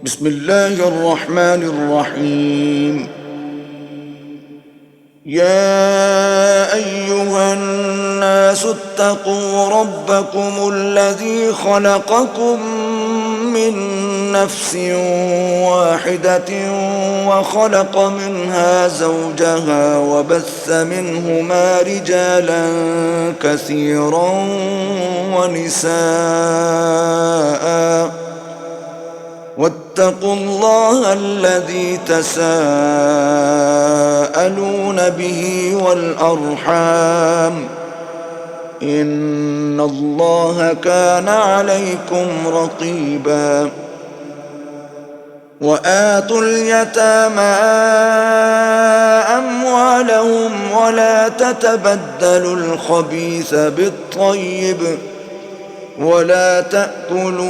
بسم الله الرحمن الرحيم. يا أيها الناس اتقوا ربكم الذي خلقكم من نفس واحدة وخلق منها زوجها وبث منهما رجالا كثيرا ونساء واتقوا الله الذي تساءلون به والأرحام إن الله كان عليكم رقيبا. وآتوا اليتامى أموالهم ولا تتبدلوا الخبيث بالطيب ولا تأكلوا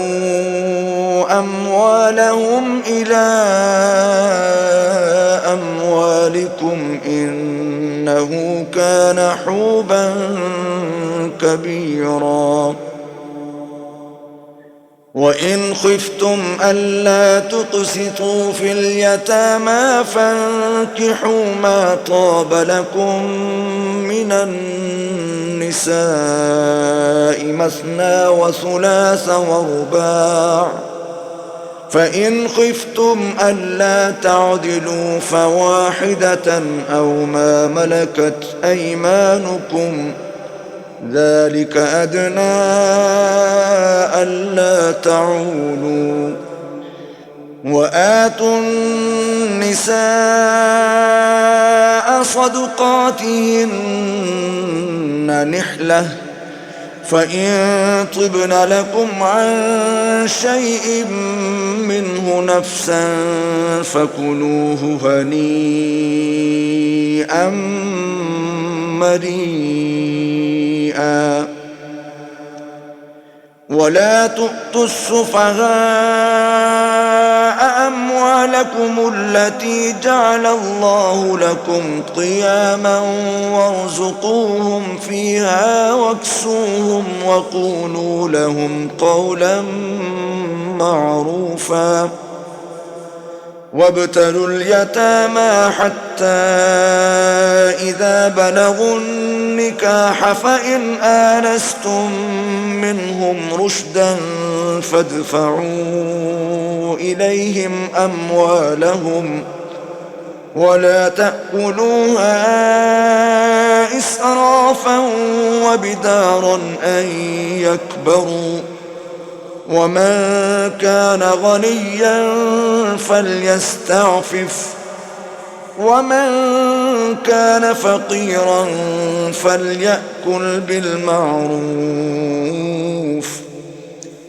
أموالهم إلى أموالكم إنه كان حوبا كبيرا. وإن خفتم ألا تقسطوا في اليتامى فانكحوا ما طاب لكم من النساء مثنى وثلاث ورباع، فإن خفتم ألا تعدلوا فواحدة أو ما ملكت أيمانكم ذلك أدنى ألا تعولوا. وآتوا النساء صدقاتهن نحلة فإن طبن لكم عن شيء منه نفسا فكلوه هنيئا مريئا. ولا تؤتوا السفهاء أموالكم التي جعل الله لكم قياما وارزقوهم فيها واكسوهم وقولوا لهم قولا معروفا. وابتلوا اليتامى حتى إذا بلغوا النكاح فإن آنستم منهم رشدا فادفعوا إليهم أموالهم ولا تأكلوها إسرافا وبدارا أن يكبروا. ومن كان غنيا فليستعفف ومن كان فقيرا فليأكل بالمعروف.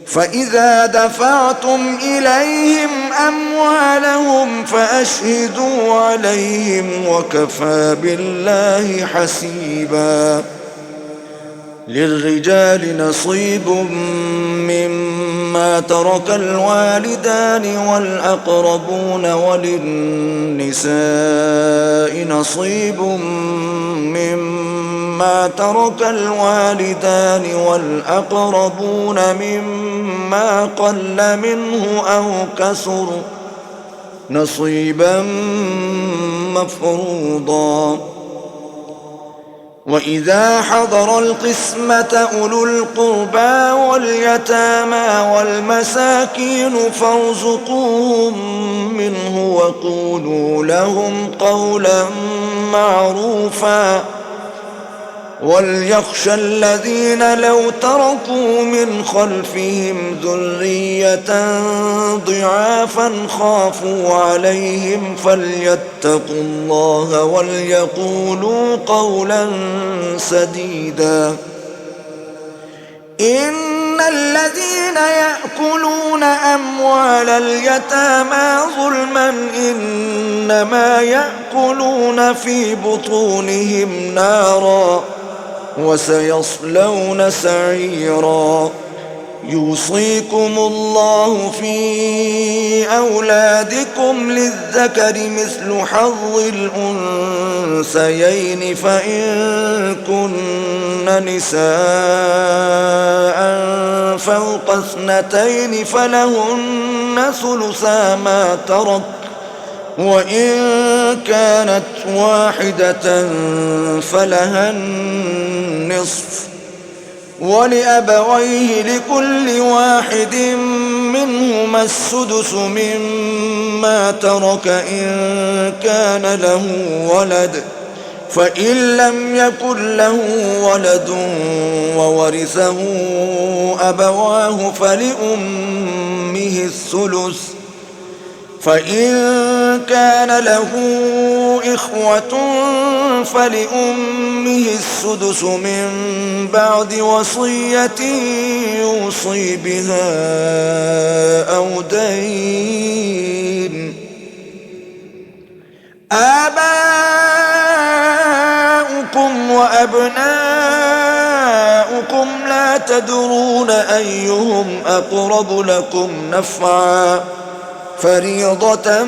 فإذا دفعتم إليهم أموالهم فأشهدوا عليهم وكفى بالله حسيبا. للرجال نصيب مما ترك الوالدان والأقربون وللنساء نصيب مما ترك الوالدان والأقربون مما قل منه أو كثر نصيبا مفروضا. وإذا حضر القسمة أولو القربى واليتامى والمساكين فارزقوهم منه وقولوا لهم قولا معروفا. وليخشى الذين لو تركوا من خلفهم ذرية ضعافا خافوا عليهم فليتقوا الله وليقولوا قولا سديدا. إن الذين يأكلون أموال اليتامى ظلما إنما يأكلون في بطونهم نارا وسيصلون سعيرا. يوصيكم الله في أولادكم للذكر مثل حظ الأنثيين فإن كن نساء فوق 2 فلهن ثلثا ما ترك وإن كانت واحدة فلها النصف ولأبويه لكل واحد منهما السدس مما ترك إن كان له ولد فإن لم يكن له ولد وورثه أبواه فلأمه الثلث فإن كان له إخوة فلأمه السدس من بعد وصية يوصي بها أو دين. آباؤكم وأبناؤكم لا تدرون أيهم أقرب لكم نفعا فريضة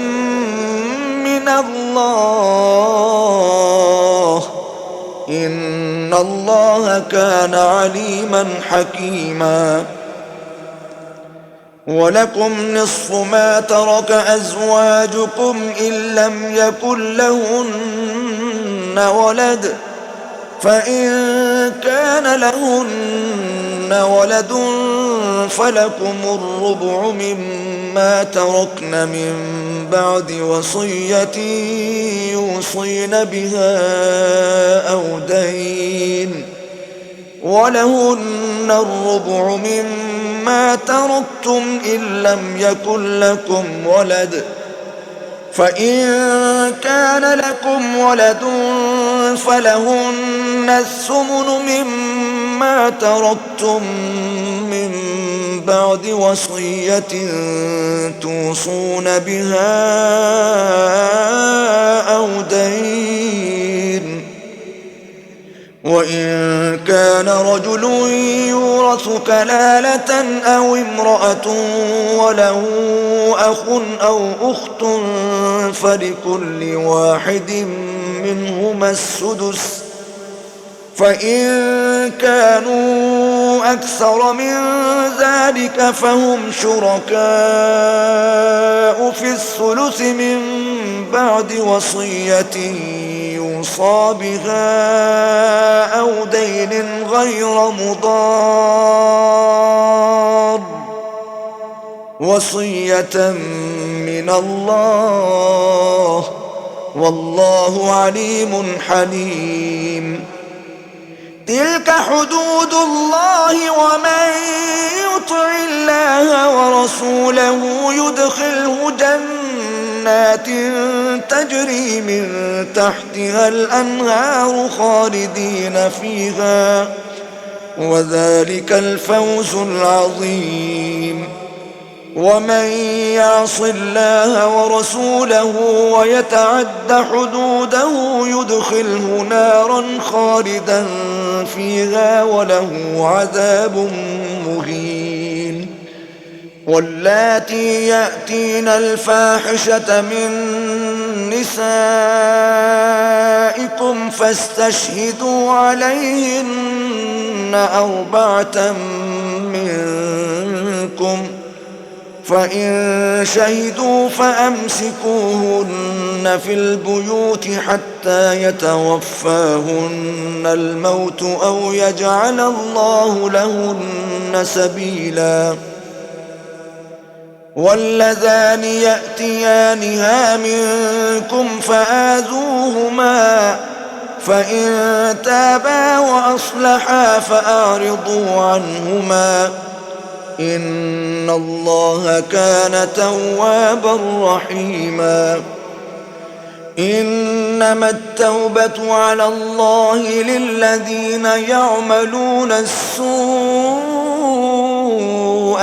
من الله إن الله كان عليما حكيما. ولكم نصف ما ترك أزواجكم إن لم يكن لهن ولد فإن كان لهن ولد فلكم الربع مما تركن من بعد وصية يوصين بها أو دين ولهن الربع مما تركتم إن لم يكن لكم ولد فإن كان لكم ولد فلهن الثمن مما تركتم من بعد وصية توصون بها أو دين وإن كان رجل يورث كلالة أو امرأة وله أخ أو أخت فلكل واحد منهما السدس فإن كانوا أكثر من ذلك فهم شركاء في الثلث من بعد وصية يوصى بها أو دين غير مضار وصية من الله والله عليم حليم. تلك حدود الله ومن يطع الله ورسوله يدخله جنات تجري من تحتها الأنهار خالدين فيها وذلك الفوز العظيم. ومن يعص الله ورسوله ويتعد حدوده يدخله نارا خالدا فيها وله عذاب مهين. واللاتي يأتين الفاحشة من نسائكم فاستشهدوا عليهن 4 منكم فإن شهدوا فأمسكوهن في البيوت حتى يتوفاهن الموت أو يجعل الله لهن سبيلا. واللذان يأتيانها منكم فآذوهما فإن تابا وأصلحا فأعرضوا عنهما إن الله كان توابا رحيما. إنما التوبة على الله للذين يعملون السوء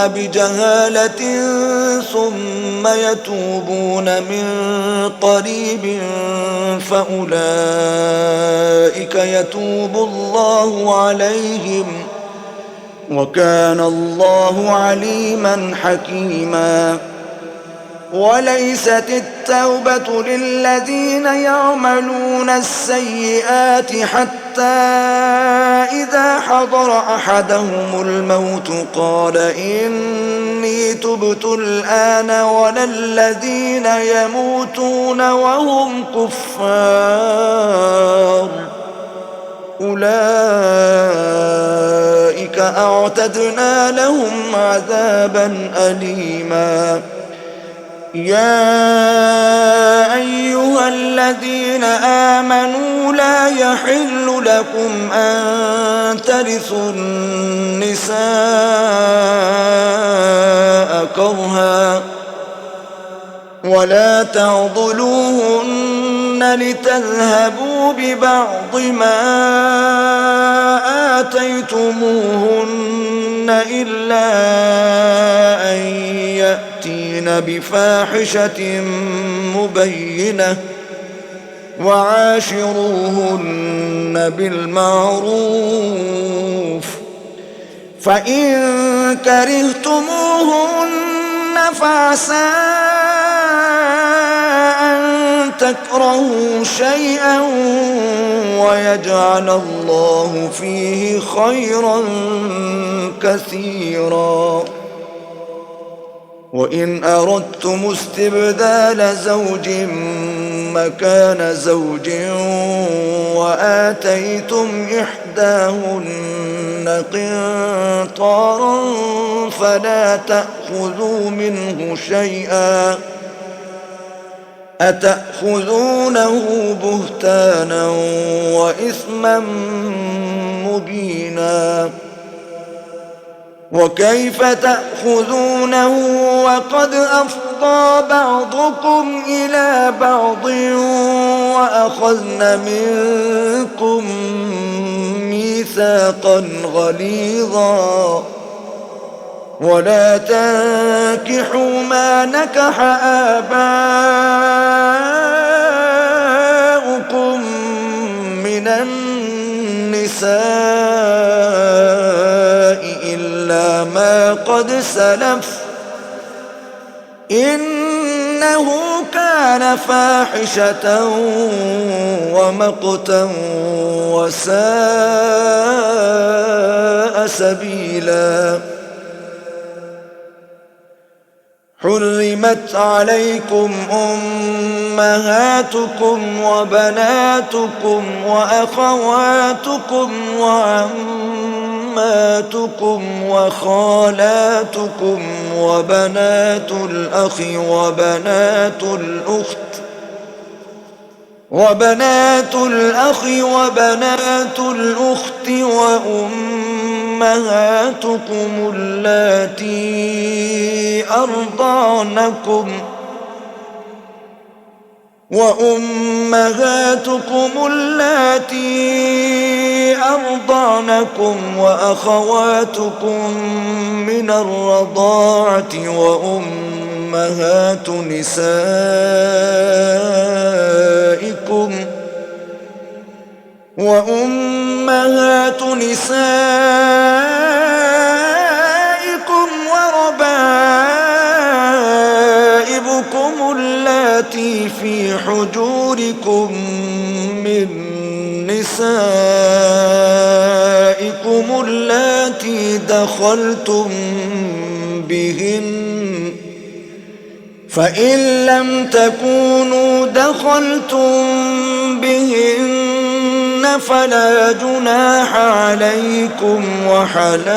بجهالة ثم يتوبون من قريب فأولئك يتوب الله عليهم وكان الله عليما حكيما. وليست التوبة للذين يعملون السيئات حتى إذا حضر أحدهم الموت قال إني تبت الآن ولا الذين يموتون وهم كفار أولئك أعتدنا لهم عذابا أليما يا أيها الذين آمنوا لا يحل لكم أن ترثوا النساء كرها ولا تعضلوهن لتذهبوا ببعض ما آتيتموهن إلا أن يأتين بفاحشة مبينة وعاشروهن بالمعروف فإن كرهتموهن فعسى أن تكرهوا شيئا ويجعل الله فيه خيرا كثيرا وإن أردتم استبدال زوج مكان زوج وآتيتم إحداهن قنطارا فلا تأخذوا منه شيئا أتأخذونه بهتانا وإثما مبينا وكيف تأخذونه وقد أفضى بعضكم إلى بعض وأخذن منكم ميثاقا غليظا ولا تنكحوا ما نكح آباؤكم من النساء إلا ما قد سلف إنه كان فاحشة ومقتا وساء سبيلا حرمت عليكم أمهاتكم وبناتكم وأخواتكم وعماتكم وخالاتكم وبنات الأخ وبنات الأخت وأمهاتكم اللاتي أرضعنكم وأخواتكم من الرضاعة وأمهات نسائكم وربائبكم اللاتي في حجوركم من نسائكم اللاتي دخلتم بهن فإن لم تكونوا دخلتم بهن فلا جناح عليكم وحلائل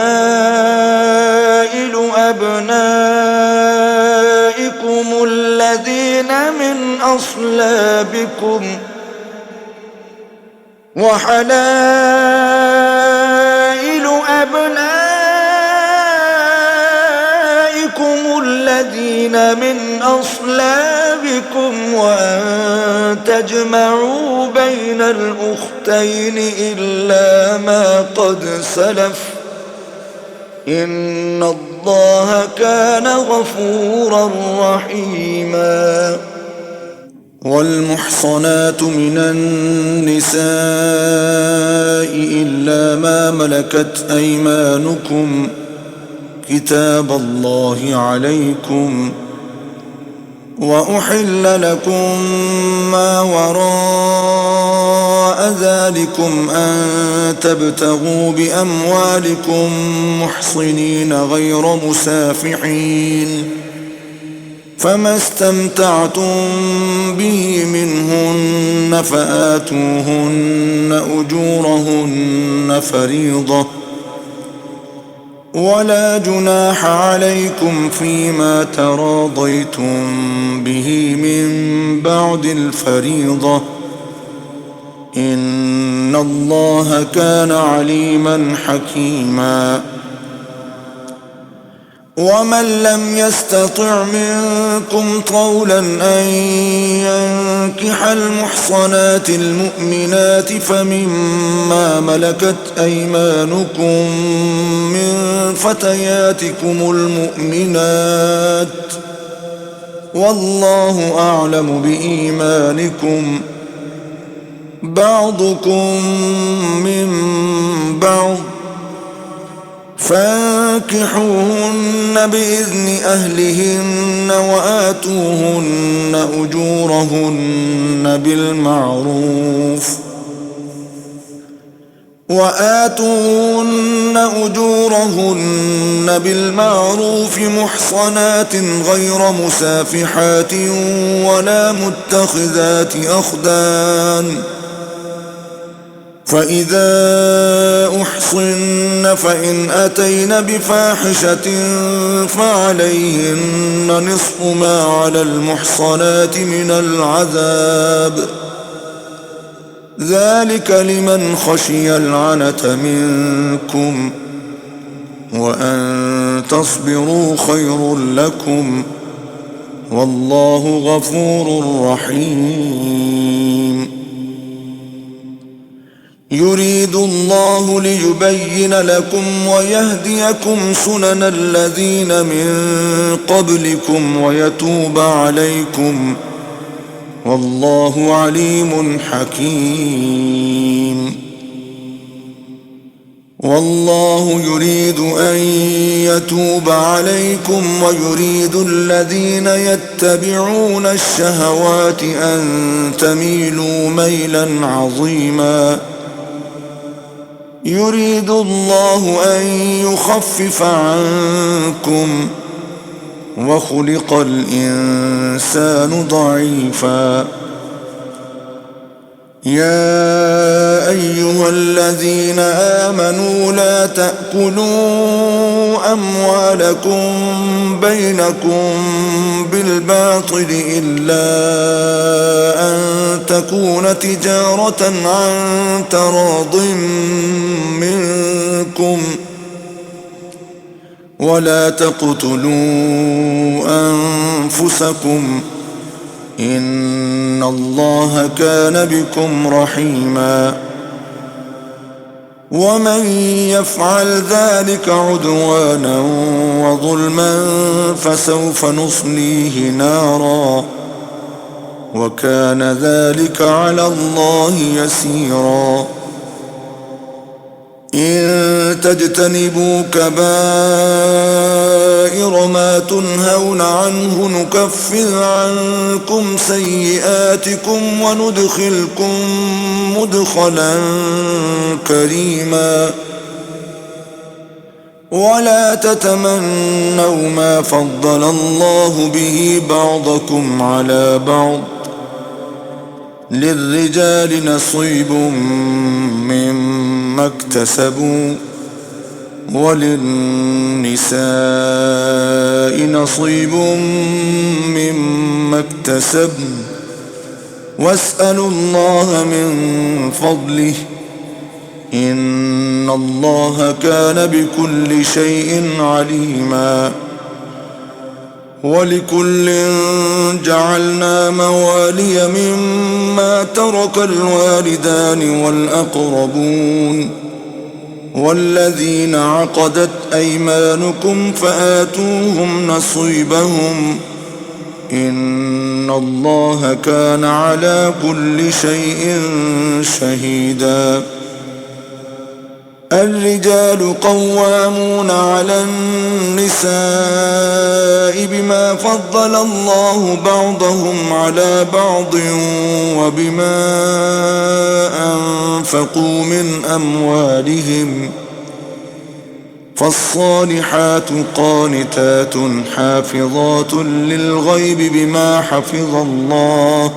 أبنائكم الذين من أصلابكم وأن تجمعوا بين الأختين إلا ما قد سلف إن الله كان غفورا رحيما والمحصنات من النساء إلا ما ملكت أيمانكم كتاب الله عليكم وأحل لكم ما وراء ذلكم أن تبتغوا بأموالكم محصنين غير مسافحين، فما استمتعتم به منهن فآتوهن أجورهن فريضة، ولا جناح عليكم فيما تراضيتم به من بعد الفريضة، إن الله كان عليما حكيما. ومن لم يستطع منكم طولا أن ينكح المحصنات المؤمنات فمما ملكت أيمانكم من فتياتكم المؤمنات، والله أعلم بإيمانكم، بعضكم من بعض، فانكحوهن بإذن أهلهن وآتوهن أجورهن بالمعروف محصنات غير مسافحات ولا متخذات أخدان، فإذا أحصن فإن أتين بفاحشة فعليهن نصف ما على المحصنات من العذاب، ذلك لمن خشي العنة منكم، وأن تصبروا خير لكم، والله غفور رحيم. يريد الله ليبين لكم ويهديكم سنن الذين من قبلكم ويتوب عليكم، والله عليم حكيم. والله يريد أن يتوب عليكم ويريد الذين يتبعون الشهوات أن تميلوا ميلا عظيما. يريد الله أن يخفف عنكم، وخلق الإنسان ضعيفا. يا أيها الذين آمنوا لا تأكلوا أموالكم بينكم بالباطل إلا أن تكون تجارة عن تراض منكم، ولا تقتلوا أنفسكم، إن الله كان بكم رحيما. ومن يفعل ذلك عدوانا وظلما فسوف نصليه نارا، وكان ذلك على الله يسيرا. إن تجتنبوا كبائر ما تنهون عنه نكفر عنكم سيئاتكم وندخلكم مدخلا كريما. ولا تتمنوا ما فضل الله به بعضكم على بعض، للرجال نصيب مما اكتسبوا وللنساء نصيب مما اكتسبن، واسألوا الله من فضله، إن الله كان بكل شيء عليما. ولكل جعلنا موالي مما ترك الوالدان والأقربون والذين عقدت أيمانكم فآتوهم نصيبهم، إن الله كان على كل شيء شهيدا. الرجال قوامون على النساء بما فضل الله بعضهم على بعض وبما أنفقوا من أموالهم فالصالحات قانتات حافظات للغيب بما حفظ الله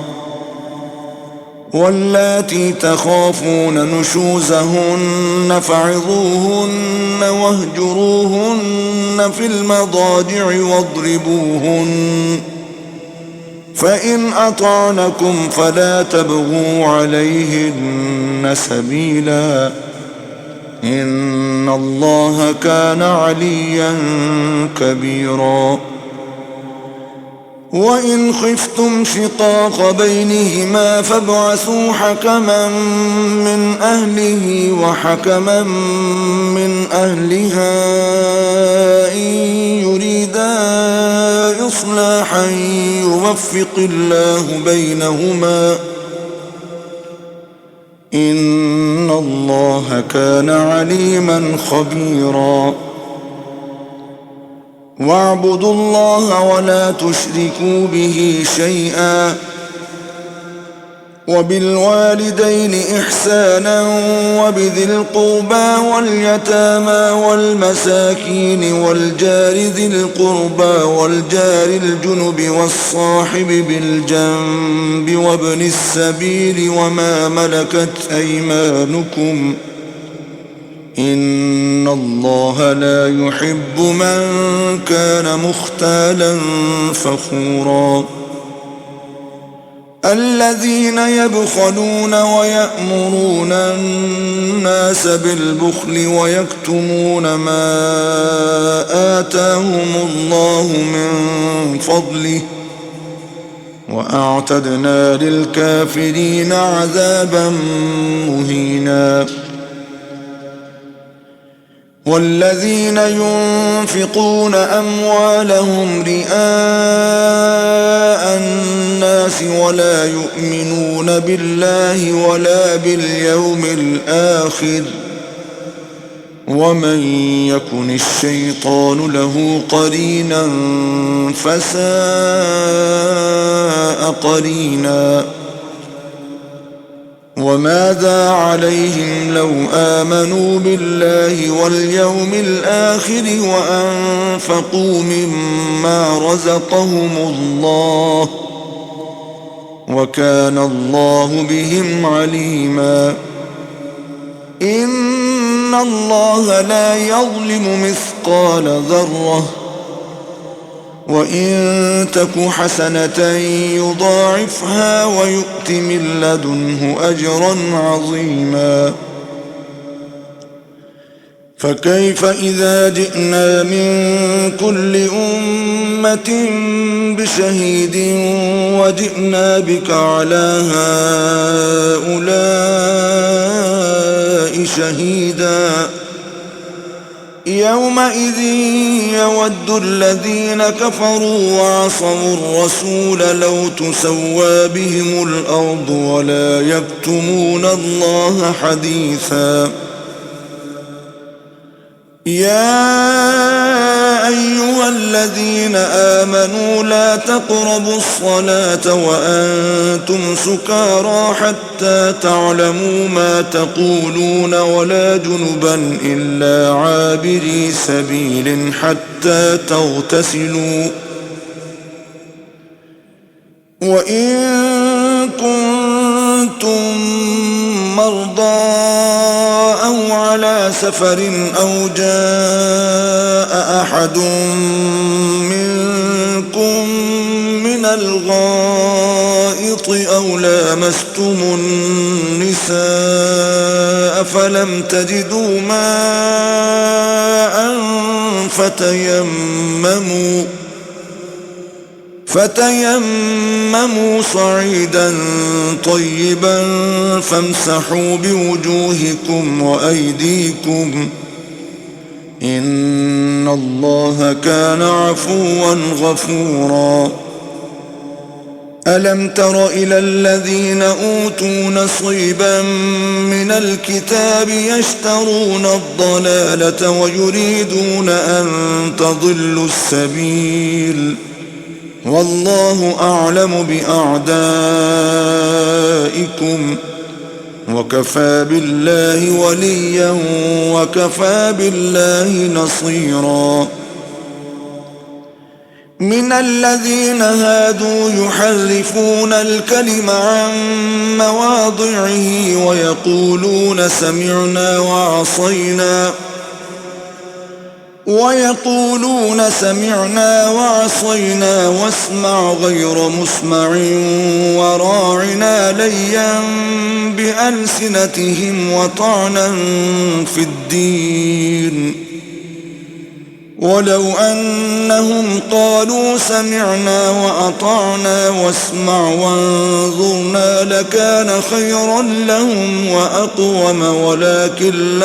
واللاتي تخافون نشوزهن فعظوهن واهجروهن في المضاجع واضربوهن فإن أطعنكم فلا تبغوا عليهن سبيلا إن الله كان عليا كبيرا وإن خفتم شقاق بينهما فابعثوا حكما من أهله وحكما من أهلها إن يريدا إصلاحا يوفق الله بينهما إن الله كان عليما خبيرا واعبدوا الله ولا تشركوا به شيئا وبالوالدين إحسانا وبذي القربى واليتامى والمساكين والجار ذي القربى والجار الجنب والصاحب بالجنب وابن السبيل وما ملكت أيمانكم إن الله لا يحب من كان مختالا فخورا الذين يبخلون ويأمرون الناس بالبخل ويكتمون ما آتاهم الله من فضله وأعتدنا للكافرين عذابا مهينا والذين ينفقون أموالهم رئاء الناس ولا يؤمنون بالله ولا باليوم الآخر ومن يكن الشيطان له قرينا فساء قرينا وماذا عليهم لو آمنوا بالله واليوم الآخر وأنفقوا مما رزقهم الله وكان الله بهم عليما إن الله لا يظلم مثقال ذرة وإن تك حسنة يضاعفها ويؤت من لدنه أجرا عظيما فكيف إذا جئنا من كل أمة بشهيد وجئنا بك على هؤلاء شهيدا يومئذ يود الذين كفروا وعصوا الرسول لو تسوى بهم الأرض ولا يكتمون الله حديثا يا أيها الذين آمنوا لا تقربوا الصلاة وأنتم سكارى حتى تعلموا ما تقولون ولا جنبا إلا عابري سبيل حتى تغتسلوا وإن كنتم مرضى أو على سفر أو جاء أحد منكم من الغائط أو لامستم النساء فلم تجدوا ماء فتيمموا صعيدا طيبا فامسحوا بوجوهكم وأيديكم إن الله كان عفوا غفورا ألم تر إلى الذين أوتوا نصيبا من الكتاب يشترون الضلالة ويريدون أن تضلوا السبيل والله أعلم بأعدائكم وكفى بالله وليا وكفى بالله نصيرا من الذين هادوا يحرفون الكلم عن مواضعه ويقولون سمعنا وعصينا واسمع غير مسمع وراعنا ليا بألسنتهم وطعنا في الدين ولو أنهم قالوا سمعنا وأطعنا واسمع وانظرنا لكان خيرا لهم وأقوم ولكن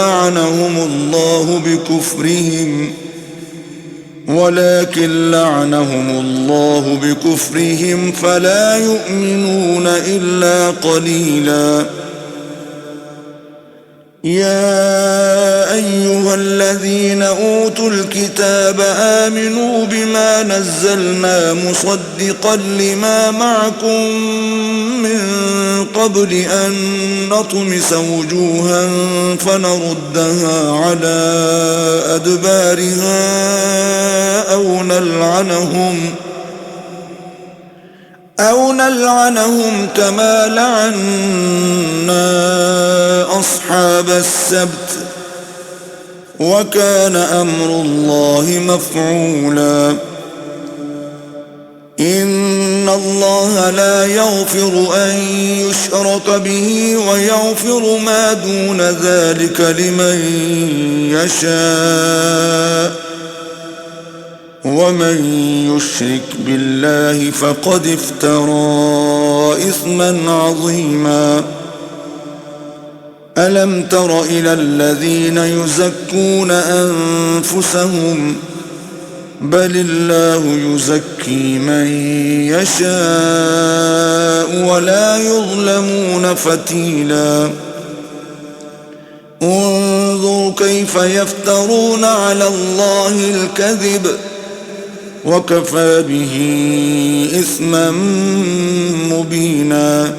لعنهم الله بكفرهم فلا يؤمنون إلا قليلا يا أيها الذين أوتوا الكتاب آمنوا بما نزلنا مصدقا لما معكم من قبل أن نطمس وجوها فنردها على أدبارها أو نلعنهم كما لعنا أصحاب السبت وكان أمر الله مفعولا إن الله لا يغفر أن يشرك به ويغفر ما دون ذلك لمن يشاء ومن يشرك بالله فقد افترى إثما عظيما ألم تر إلى الذين يزكون أنفسهم بل الله يزكي من يشاء ولا يظلمون فتيلا انظر كيف يفترون على الله الكذب وكفى به إثما مبينا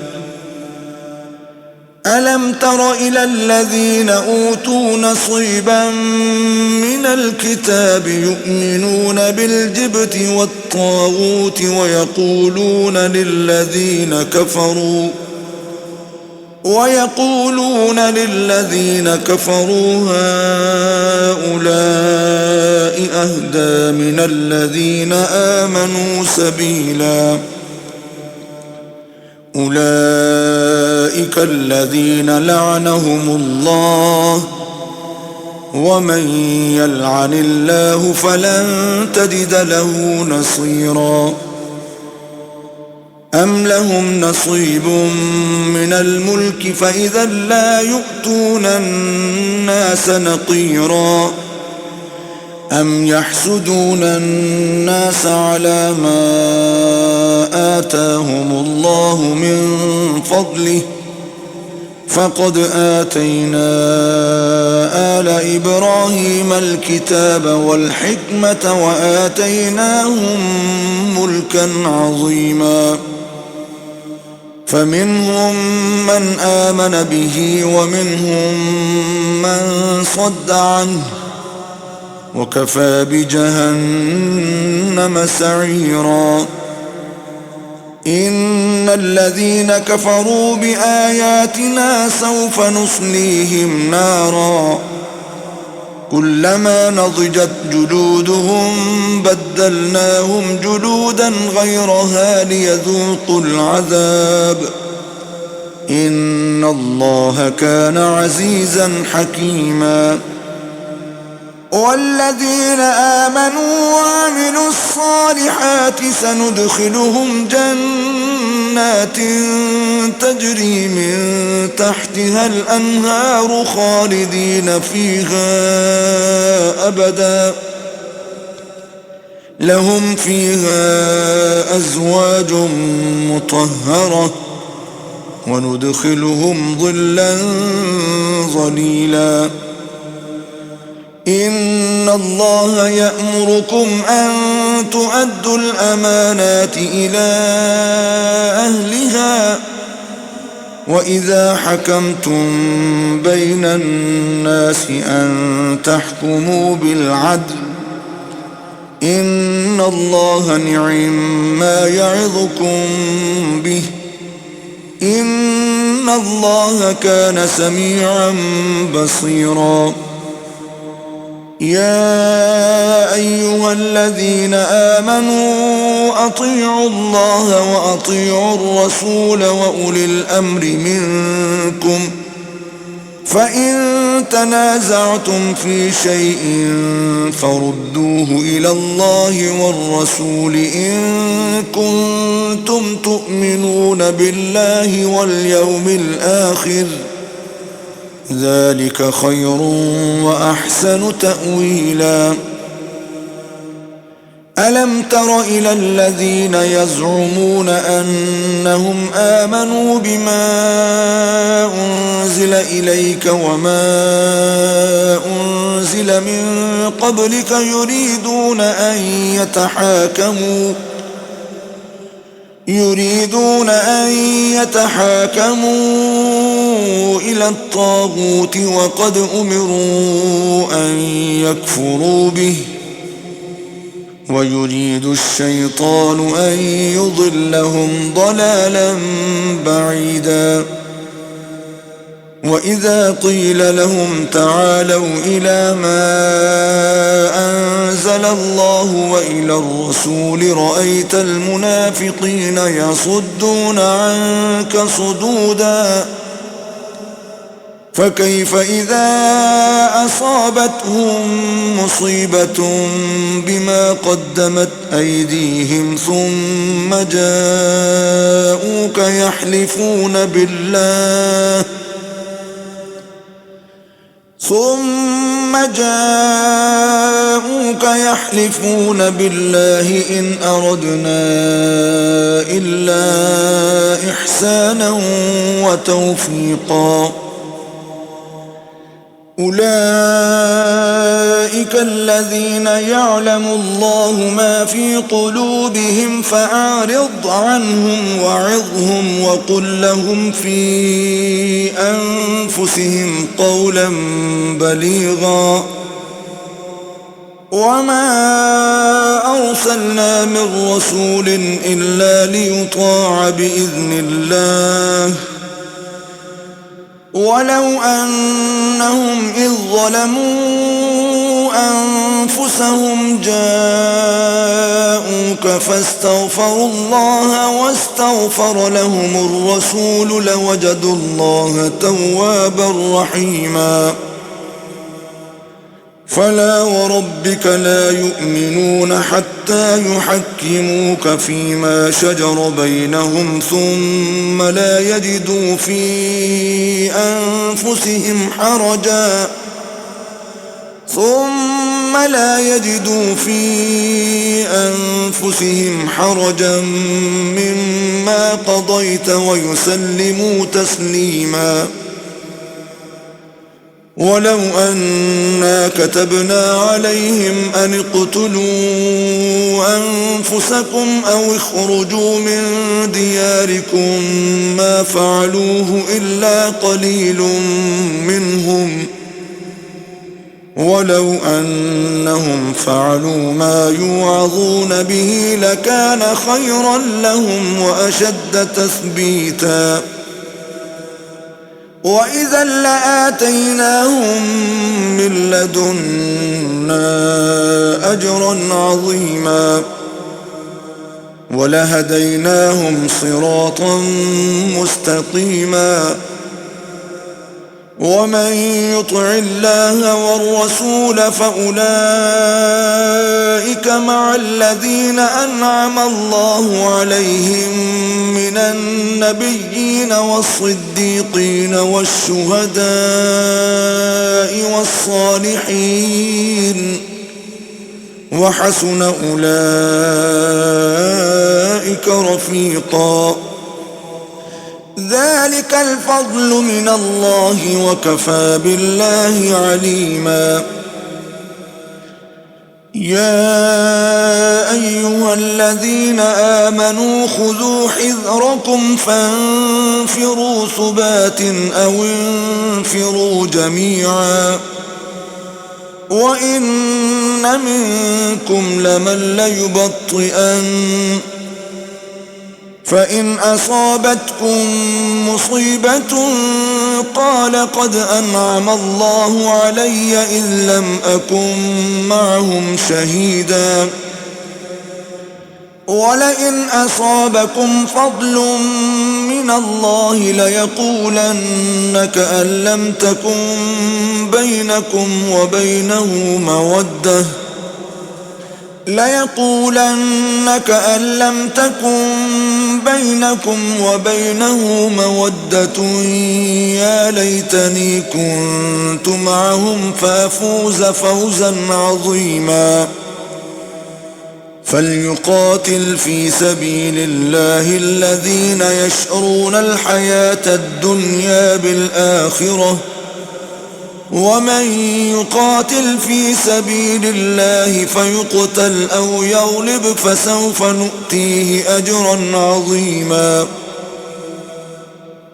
ألم تر إلى الذين أوتوا نصيبا من الكتاب يؤمنون بالجبت والطاغوت ويقولون للذين كفروا هؤلاء أهدى من الذين آمنوا سبيلا أولئك الذين لعنهم الله ومن يلعن الله فلن تجد له نصيرا أم لهم نصيب من الملك فإذا لا يؤتون الناس نقيرا أم يحسدون الناس على ما آتاهم الله من فضله فقد آتينا آل إبراهيم الكتاب والحكمة وآتيناهم ملكا عظيما فمنهم من آمن به ومنهم من صد عنه وكفى بجهنم سعيرا إن الذين كفروا بآياتنا سوف نصليهم نارا كلما نضجت جلودهم بدلناهم جلودا غيرها ليذوقوا العذاب إن الله كان عزيزا حكيما والذين آمنوا وعملوا الصالحات سندخلهم جنات تجري من تحتها الأنهار خالدين فيها أبدا لهم فيها أزواج مطهرة وندخلهم ظلا ظليلا إن الله يأمركم أن تؤدوا الأمانات إلى أهلها وإذا حكمتم بين الناس أن تحكموا بالعدل إن الله نعم ما يعظكم به إن الله كان سميعا بصيرا يا أيها الذين آمنوا أطيعوا الله وأطيعوا الرسول وأولي الأمر منكم فإن تنازعتم في شيء فردوه إلى الله والرسول إن كنتم تؤمنون بالله واليوم الآخر ذلك خير وأحسن تأويلا ألم تر إلى الذين يزعمون أنهم آمنوا بما أنزل إليك وما أنزل من قبلك يريدون أن يتحاكموا إلى الطاغوت وقد أمروا أن يكفروا به ويريد الشيطان أن يضلهم ضلالا بعيدا وإذا قيل لهم تعالوا إلى ما أنزل الله وإلى الرسول رأيت المنافقين يصدون عنك صدودا فكيف إذا أصابتهم مصيبة بما قدمت أيديهم ثم جاءوك يحلفون بالله إن أردنا إلا إحسانا وتوفيقا أولئك الذين يعلم الله ما في قلوبهم فأعرض عنهم وعظهم وقل لهم في أنفسهم قولا بليغا وما أرسلنا من رسول إلا ليطاع بإذن الله ولو أنهم إذ ظلموا أنفسهم جاءوك فاستغفروا الله واستغفر لهم الرسول لوجدوا الله توابا رحيما فلا وربك لا يؤمنون حتى يحكموك فيما شجر بينهم ثم لا يجدوا في أنفسهم حرجا مما قضيت ويسلموا تسليما ولو أنا كتبنا عليهم أن اقتلوا أنفسكم أو اخرجوا من دياركم ما فعلوه إلا قليل منهم ولو أنهم فعلوا ما يوعظون به لكان خيرا لهم وأشد تثبيتا وإذا لآتيناهم من لدنا أجرا عظيما ولهديناهم صراطا مستقيما ومن يطع الله والرسول فأولئك مع الذين أنعم الله عليهم من النبيين والصديقين والشهداء والصالحين وحسن أولئك رفيقا. ذلك الفضل من الله وكفى بالله عليما. يا أيها الذين آمنوا خذوا حذركم فانفروا ثبات أو انفروا جميعا وإن منكم لمن ليبطئن فإن أصابتكم مصيبة قال قد أنعم الله علي إذ لم أكن معهم شهيدا ولئن أصابكم فضل من الله ليقولن كأن لم تكن بينكم وبينه مودة يا ليتني كنت معهم فافوز فوزا عظيما. فليقاتل في سبيل الله الذين يشرون الحياة الدنيا بالآخرة ومن يقاتل في سبيل الله فيقتل أو يغلب فسوف نؤتيه أجرا عظيما.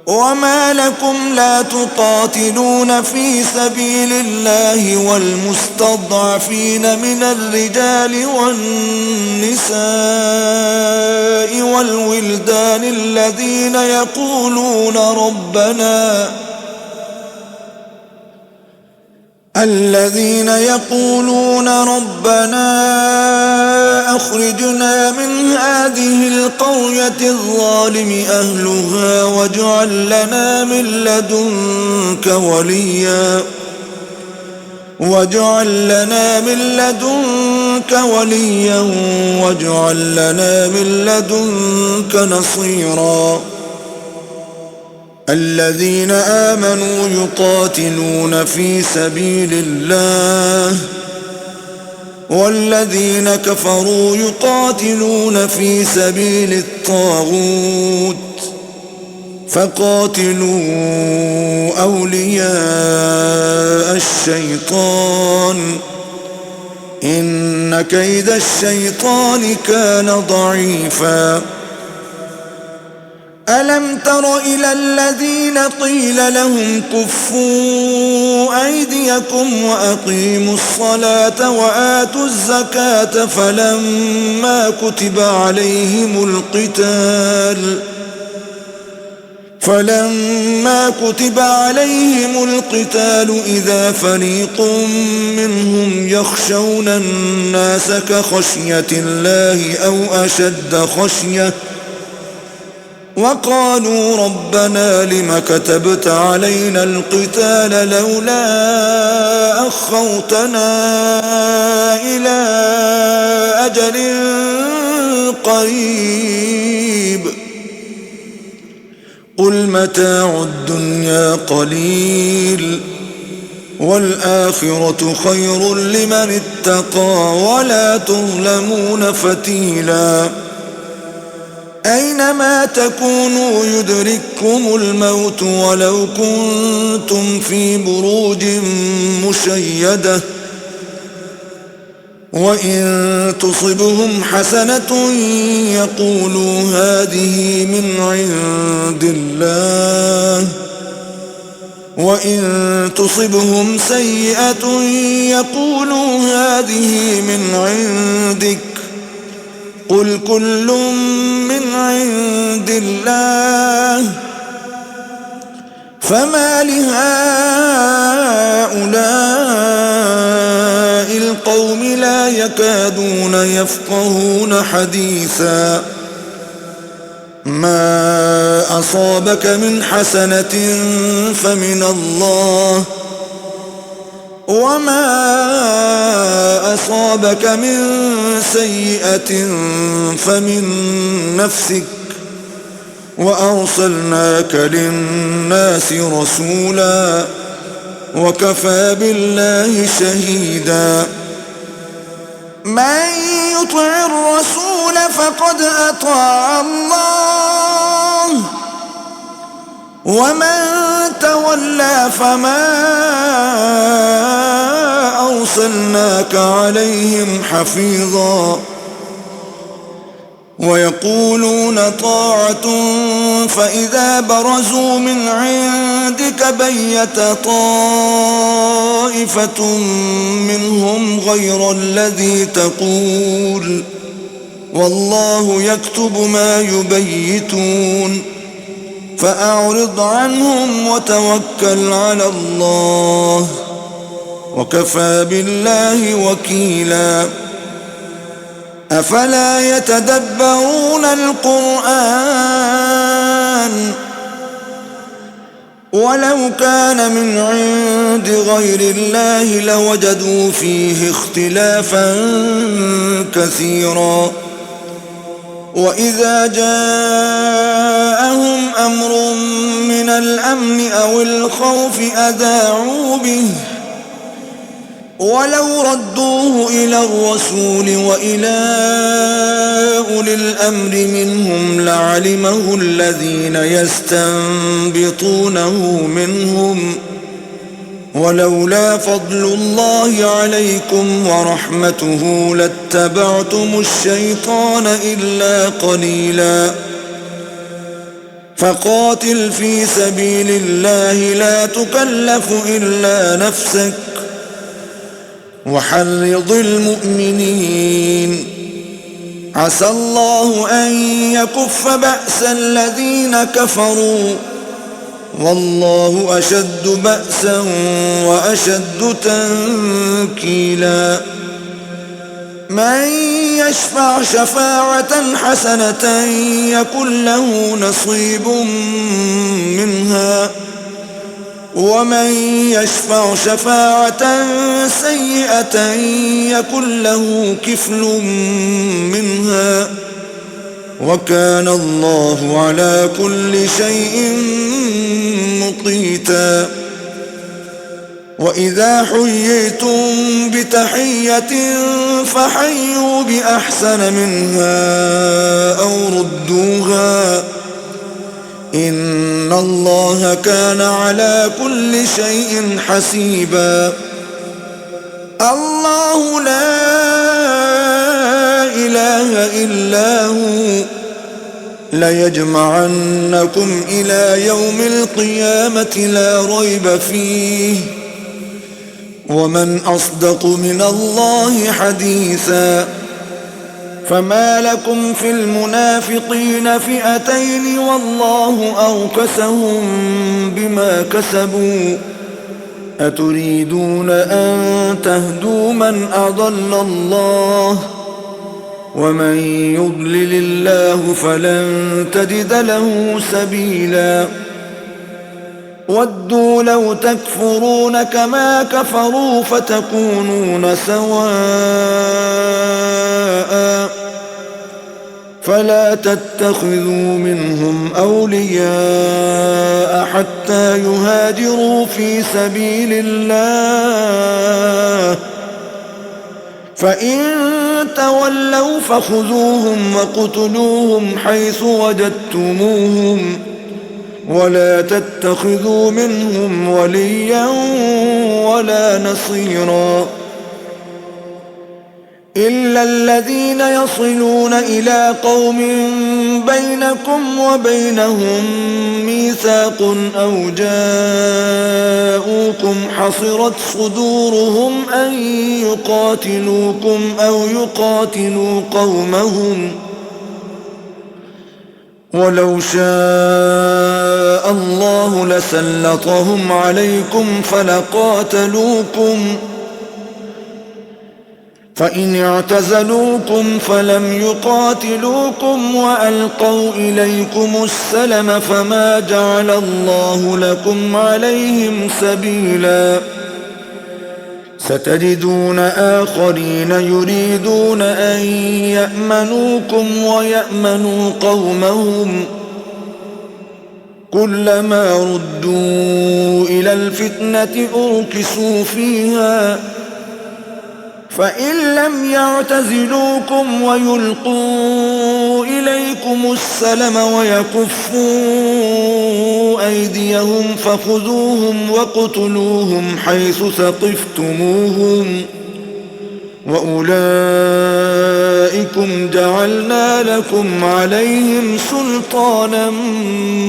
وما لكم لا تقاتلون في سبيل الله والمستضعفين من الرجال والنساء والولدان الذين يقولون ربنا أخرجنا من هذه القرية الظالم أهلها واجعل لنا من لدنك وليا واجعل لنا من لدنك نصيرا. الذين آمنوا يقاتلون في سبيل الله والذين كفروا يقاتلون في سبيل الطاغوت فقاتلوا أولياء الشيطان إن كيد الشيطان كان ضعيفا. ألم تر إلى الذين قيل لهم كفوا أيديكم وأقيموا الصلاة وآتوا الزكاة فلما كتب عليهم القتال إذا فريق منهم يخشون الناس كخشية الله أو أشد خشية وقالوا ربنا لم كتبت علينا القتال لولا أخرتنا إلى أجل قريب قل متاع الدنيا قليل والآخرة خير لمن اتقى ولا تظلمون فتيلا. أينما تكونوا يدرككم الموت ولو كنتم في بروج مشيدة وإن تصبهم حسنة يقولوا هذه من عند الله وإن تصبهم سيئة يقولوا هذه من عندك قل كل من عند الله فما لهؤلاء القوم لا يكادون يفقهون حديثا. ما أصابك من حسنة فمن الله وما أصابك من سيئة فمن نفسك وأرسلناك للناس رسولا وكفى بالله شهيدا. من يطع الرسول فقد أطاع الله ومن تولى فما أرسلناك عليهم حفيظا ويقولون طاعة فإذا برزوا من عندك بيت طائفة منهم غير الذي تقول والله يكتب ما يبيتون فأعرض عنهم وتوكل على الله وكفى بالله وكيلا أفلا يتدبرون القرآن ولو كان من عند غير الله لوجدوا فيه اختلافا كثيرا وإذا جاءهم أمر من الأمن أو الخوف أذاعوا به ولو ردوه إلى الرسول وإلى أولي الأمر منهم لعلمه الذين يستنبطونه منهم ولولا فضل الله عليكم ورحمته لاتبعتم الشيطان إلا قليلا فقاتل في سبيل الله لا تكلف إلا نفسك وحرض المؤمنين عسى الله أن يكف بأس الذين كفروا والله أشد بأسا وأشد تنكيلا من يشفع شفاعة حسنة يكن له نصيب منها ومن يشفع شفاعة سيئة يكن له كفل منها وكان الله على كل شيء مقيتا وإذا حييتم بتحية فحيوا بأحسن منها أو ردوها إن الله كان على كل شيء حسيبا الله لا إله إلا هو ليجمعنكم إلى يوم القيامة لا ريب فيه ومن أصدق من الله حديثا فما لكم في المنافقين فئتين والله أركسهم بما كسبوا أتريدون أن تهدوا من أضل الله ومن يضلل الله فلن تجد له سبيلا ودوا لو تكفرون كما كفروا فتكونون سواء فلا تتخذوا منهم أولياء حتى يهاجروا في سبيل الله فإن تولوا فخذوهم وقتلوهم حيث وجدتموهم ولا تتخذوا منهم وليا ولا نصيرا إلا الذين يصلون إلى قوم بينكم وبينهم ميثاق أو جاءوكم حصرت صدورهم أن يقاتلوكم أو يقاتلوا قومهم ولو شاء الله لسلطهم عليكم فلقاتلوكم فإن اعتزلوكم فلم يقاتلوكم وألقوا إليكم السلم فما جعل الله لكم عليهم سبيلا ستجدون آخرين يريدون أن يأمنوكم ويأمنوا قومهم كلما ردوا إلى الفتنة أركسوا فيها فإن لم يعتزلوكم ويلقوا إليكم السلم ويكفوا أيديهم فخذوهم وَاقْتُلُوهُمْ حيث ثقفتموهم وأولئكم جعلنا لكم عليهم سلطانا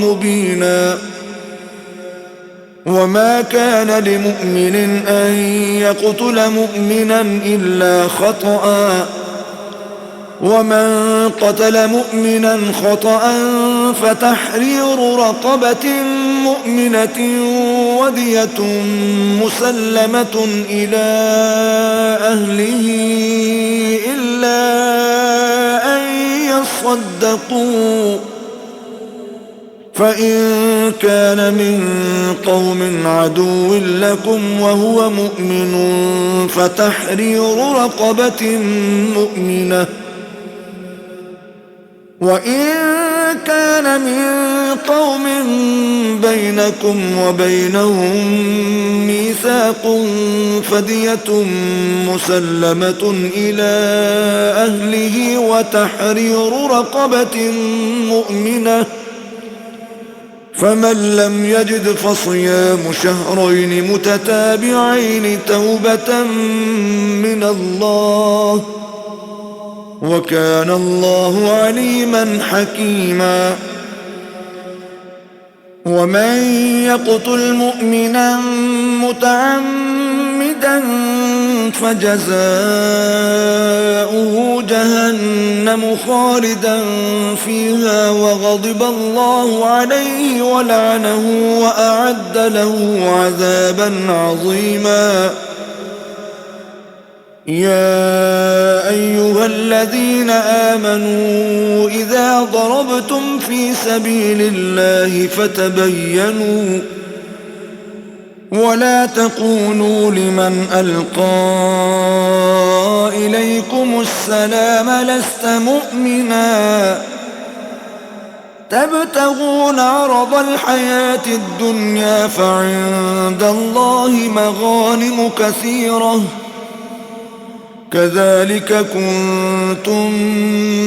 مبينا وما كان لمؤمن أن يقتل مؤمنا إلا خطأ ومن قتل مؤمنا خطأ فتحرير رقبة مؤمنة ودية مسلمة إلى أهله إلا أن يصدقوا فإن كان من قوم عدو لكم وهو مؤمن فتحرير رقبة مؤمنة وإن كان من قوم بينكم وبينهم ميثاق فدية مسلمة إلى أهله وتحرير رقبة مؤمنة فمن لم يجد فصيام شهرين متتابعين توبة من الله وكان الله عليما حكيما ومن يقتل مؤمنا متعمدا فجزاؤه جهنم خالدا فيها وغضب الله عليه ولعنه وأعد له عذابا عظيما يا أيها الذين آمنوا إذا ضربتم في سبيل الله فتبينوا ولا تقولوا لمن ألقى إليكم السلام لست مؤمنا تبتغون عرض الحياة الدنيا فعند الله مغانم كثيرة كذلك كنتم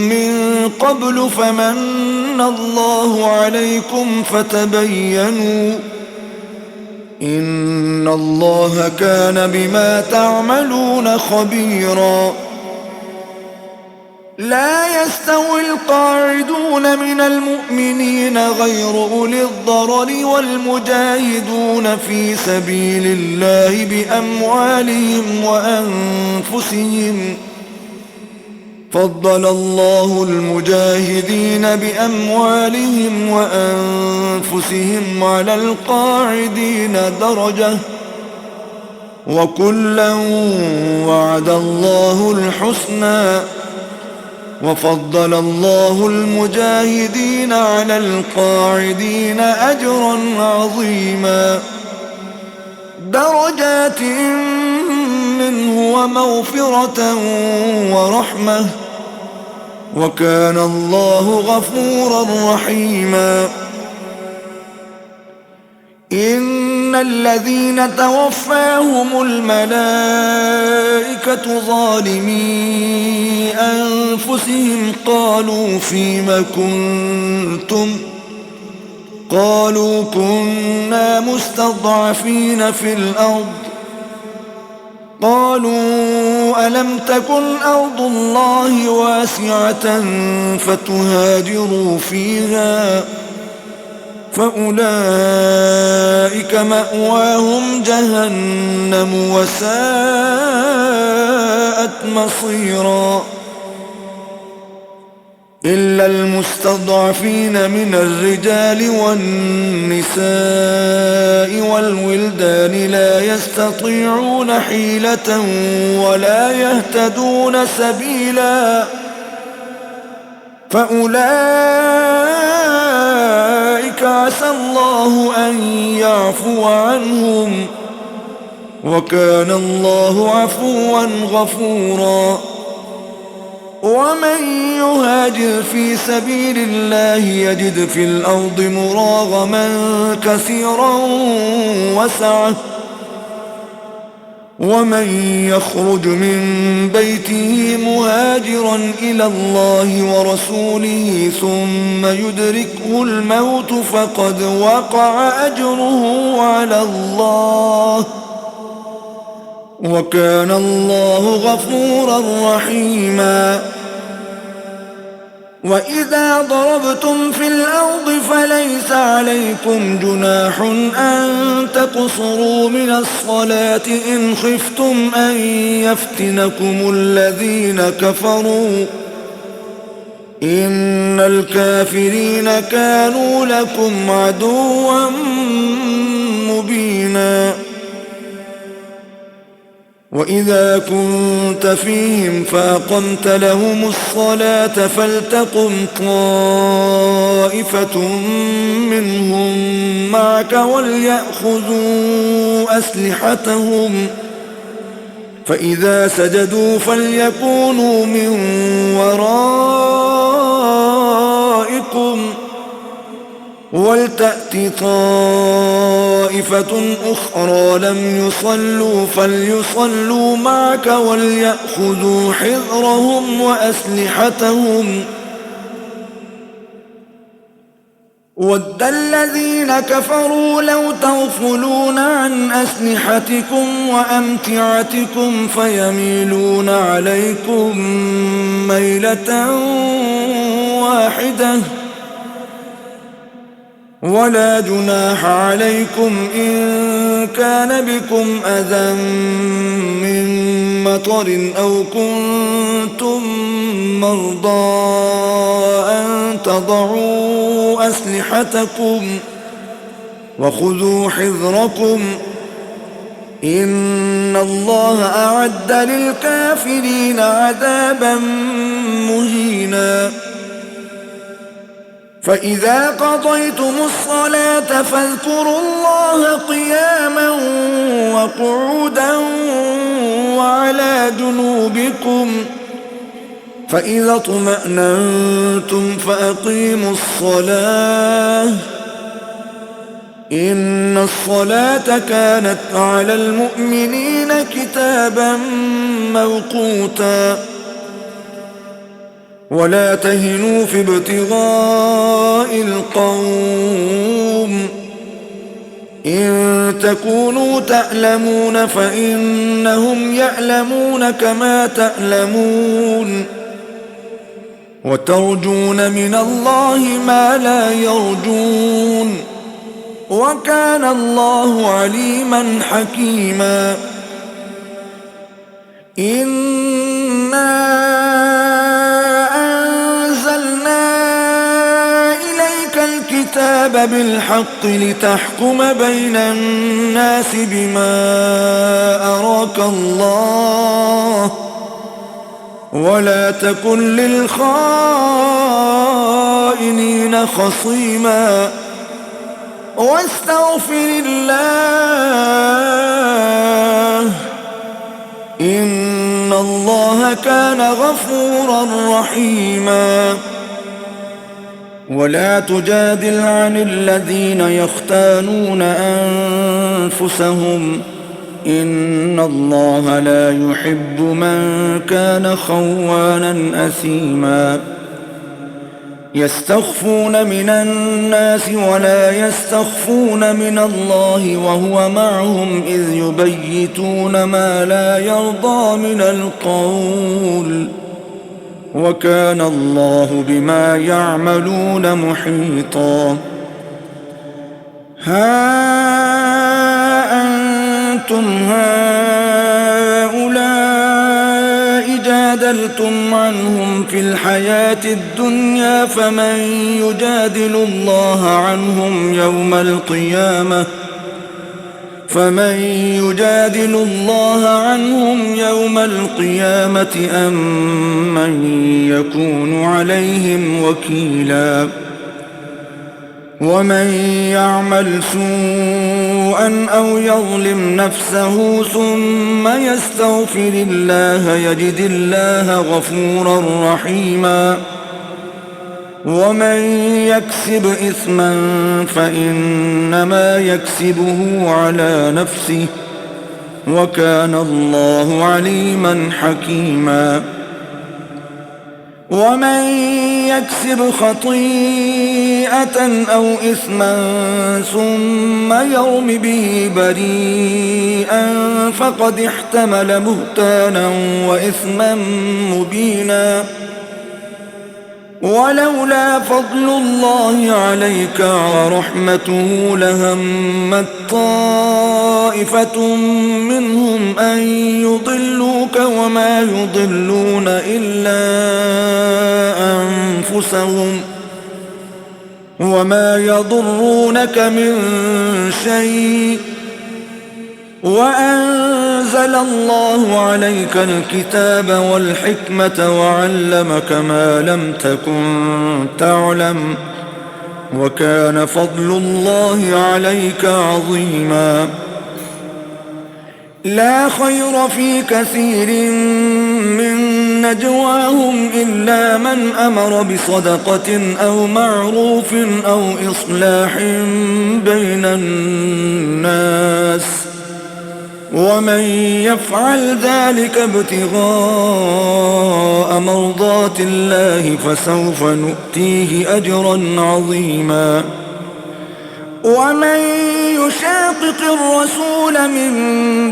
من قبل فمن الله عليكم فتبينوا إن الله كان بما تعملون خبيرا لا يستوي القاعدون من المؤمنين غير أولي الضرر والمجاهدون في سبيل الله بأموالهم وأنفسهم فضل الله المجاهدين بأموالهم وأنفسهم على القاعدين درجة وكلا وعد الله الحسنى وفضل الله المجاهدين على القاعدين أجرا عظيما درجات منه ومغفرة ورحمة وكان الله غفورا رحيما إن الذين توفاهم الملائكة ظالمي أنفسهم قالوا فيم كنتم قالوا كنا مستضعفين في الأرض قالوا ألم تكن أرض الله واسعة فتهاجروا فيها فأولئك مأواهم جهنم وساءت مصيرا إلا المستضعفين من الرجال والنساء والولدان لا يستطيعون حيلة ولا يهتدون سبيلا فأولئك عسى الله أن يعفو عنهم وكان الله عفوا غفورا ومن يهاجر في سبيل الله يجد في الأرض مراغما كثيرا وسعة ومن يخرج من بيته مهاجرا إلى الله ورسوله ثم يدركه الموت فقد وقع أجره على الله، وكان الله غفورا رحيما. وإذا ضربتم في الأرض فليس عليكم جناح أن تقصروا من الصلاة إن خفتم أن يفتنكم الذين كفروا، إن الكافرين كانوا لكم عدوا مبينا. وإذا كنت فيهم فأقمت لهم الصلاة فلتقم طائفة منهم معك وليأخذوا أسلحتهم، فإذا سجدوا فليكونوا من ورائكم ولتأت طائفة أخرى لم يصلوا فليصلوا معك وليأخذوا حذرهم وأسلحتهم. ود الذين كفروا لو تغفلون عن أسلحتكم وأمتعتكم فيميلون عليكم ميلة واحدة، ولا جناح عليكم إن كان بكم أذى من مطر أو كنتم مرضى أن تضعوا أسلحتكم وخذوا حذركم، إن الله أعد للكافرين عذابا مهينا. فإذا قضيتم الصلاة فاذكروا الله قياما وقعودا وعلى جنوبكم، فإذا اطمأننتم فأقيموا الصلاة، إن الصلاة كانت على المؤمنين كتابا موقوتا. ولا تهنوا في ابتغاء القوم، إن تكونوا تألمون فإنهم يألمون كما تألمون، وترجون من الله ما لا يرجون، وكان الله عليما حكيما. إنا الكتاب بالحق لتحكم بين الناس بما أراك الله، ولا تكن للخائنين خصيما، واستغفر الله إن الله كان غفورا رحيما. ولا تجادل عن الذين يختانون أنفسهم، إن الله لا يحب من كان خوانا أثيما. يستخفون من الناس ولا يستخفون من الله وهو معهم إذ يبيتون ما لا يرضى من القول، وكان الله بما يعملون محيطا. ها أنتم هؤلاء جادلتم عنهم في الحياة الدنيا فمن يجادل الله عنهم يوم القيامة أم من يكون عليهم وكيلا. ومن يعمل سوءا أو يظلم نفسه ثم يستغفر الله يجد الله غفورا رحيما. ومن يكسب إثما فإنما يكسبه على نفسه، وكان الله عليما حكيما. ومن يكسب خطيئة أو إثما ثم يرم به بريئا فقد احتمل بهتانا وإثما مبينا. ولولا فضل الله عليك ورحمته لهمت طائفة منهم أن يضلوك وما يضلون إلا أنفسهم وما يضرونك من شيء. وأنزل الله عليك الكتاب والحكمة وعلمك ما لم تكن تعلم وكان فضل الله عليك عظيما. لا خير في كثير من نجواهم إلا من أمر بصدقة أو معروف أو إصلاح بين الناس ومن يفعل ذلك ابتغاء مرضات الله فسوف نؤتيه أجرا عظيما. ومن يشاقق الرسول من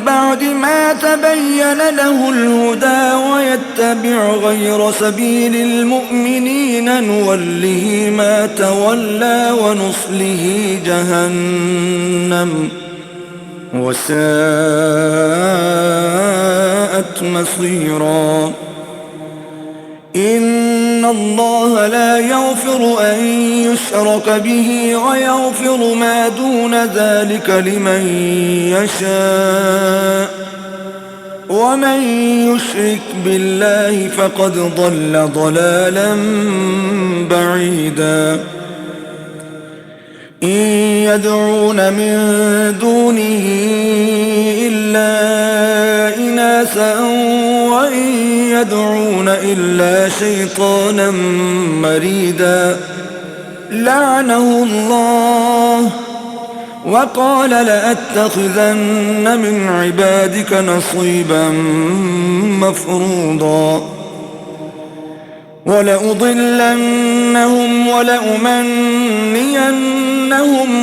بعد ما تبين له الهدى ويتبع غير سبيل المؤمنين نوله ما تولى ونصله جهنم وساءت مصيرا. إن الله لا يغفر أن يشرك به ويغفر ما دون ذلك لمن يشاء ومن يشرك بالله فقد ضل ضلالا بعيدا. إن يدعون من دونه إلا إناثا وإن يدعون إلا شيطانا مريدا لعنه الله وقال لأتخذن من عبادك نصيبا مفروضا. ولأضلنهم ولأمنينهم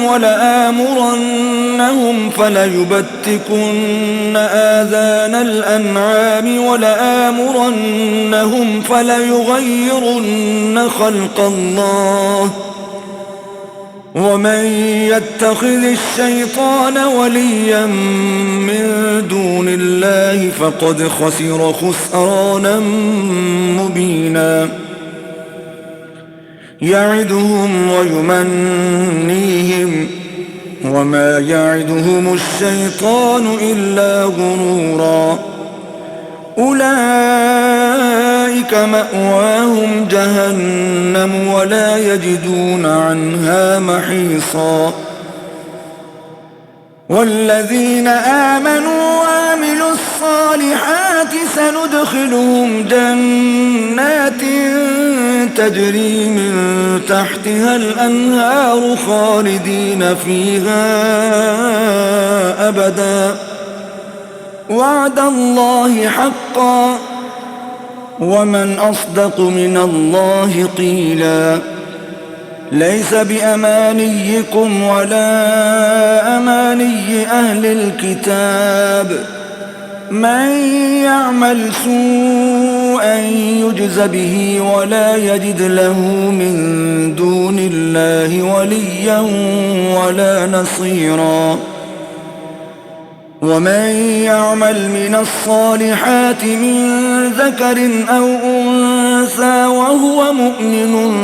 ولآمرنهم فليبتكن آذان الأنعام ولآمرنهم فليغيرن خلق الله ومن يتخذ الشيطان وليا من دون الله فقد خسر خسرانا مبينا. يعدهم ويمنيهم وما يعدهم الشيطان إلا غرورا. أولئك مأواهم جهنم ولا يجدون عنها محيصا. والذين آمنوا وعملوا الصالحات سندخلهم جنات تجري من تحتها الأنهار خالدين فيها أبدا وعد الله حقا ومن أصدق من الله قيلا. ليس بأمانيكم ولا أماني أهل الكتاب من يعمل سوءا يجز به ولا يجد له من دون الله وليا ولا نصيرا. ومن يعمل من الصالحات من ذكر أو أنثى وهو مؤمن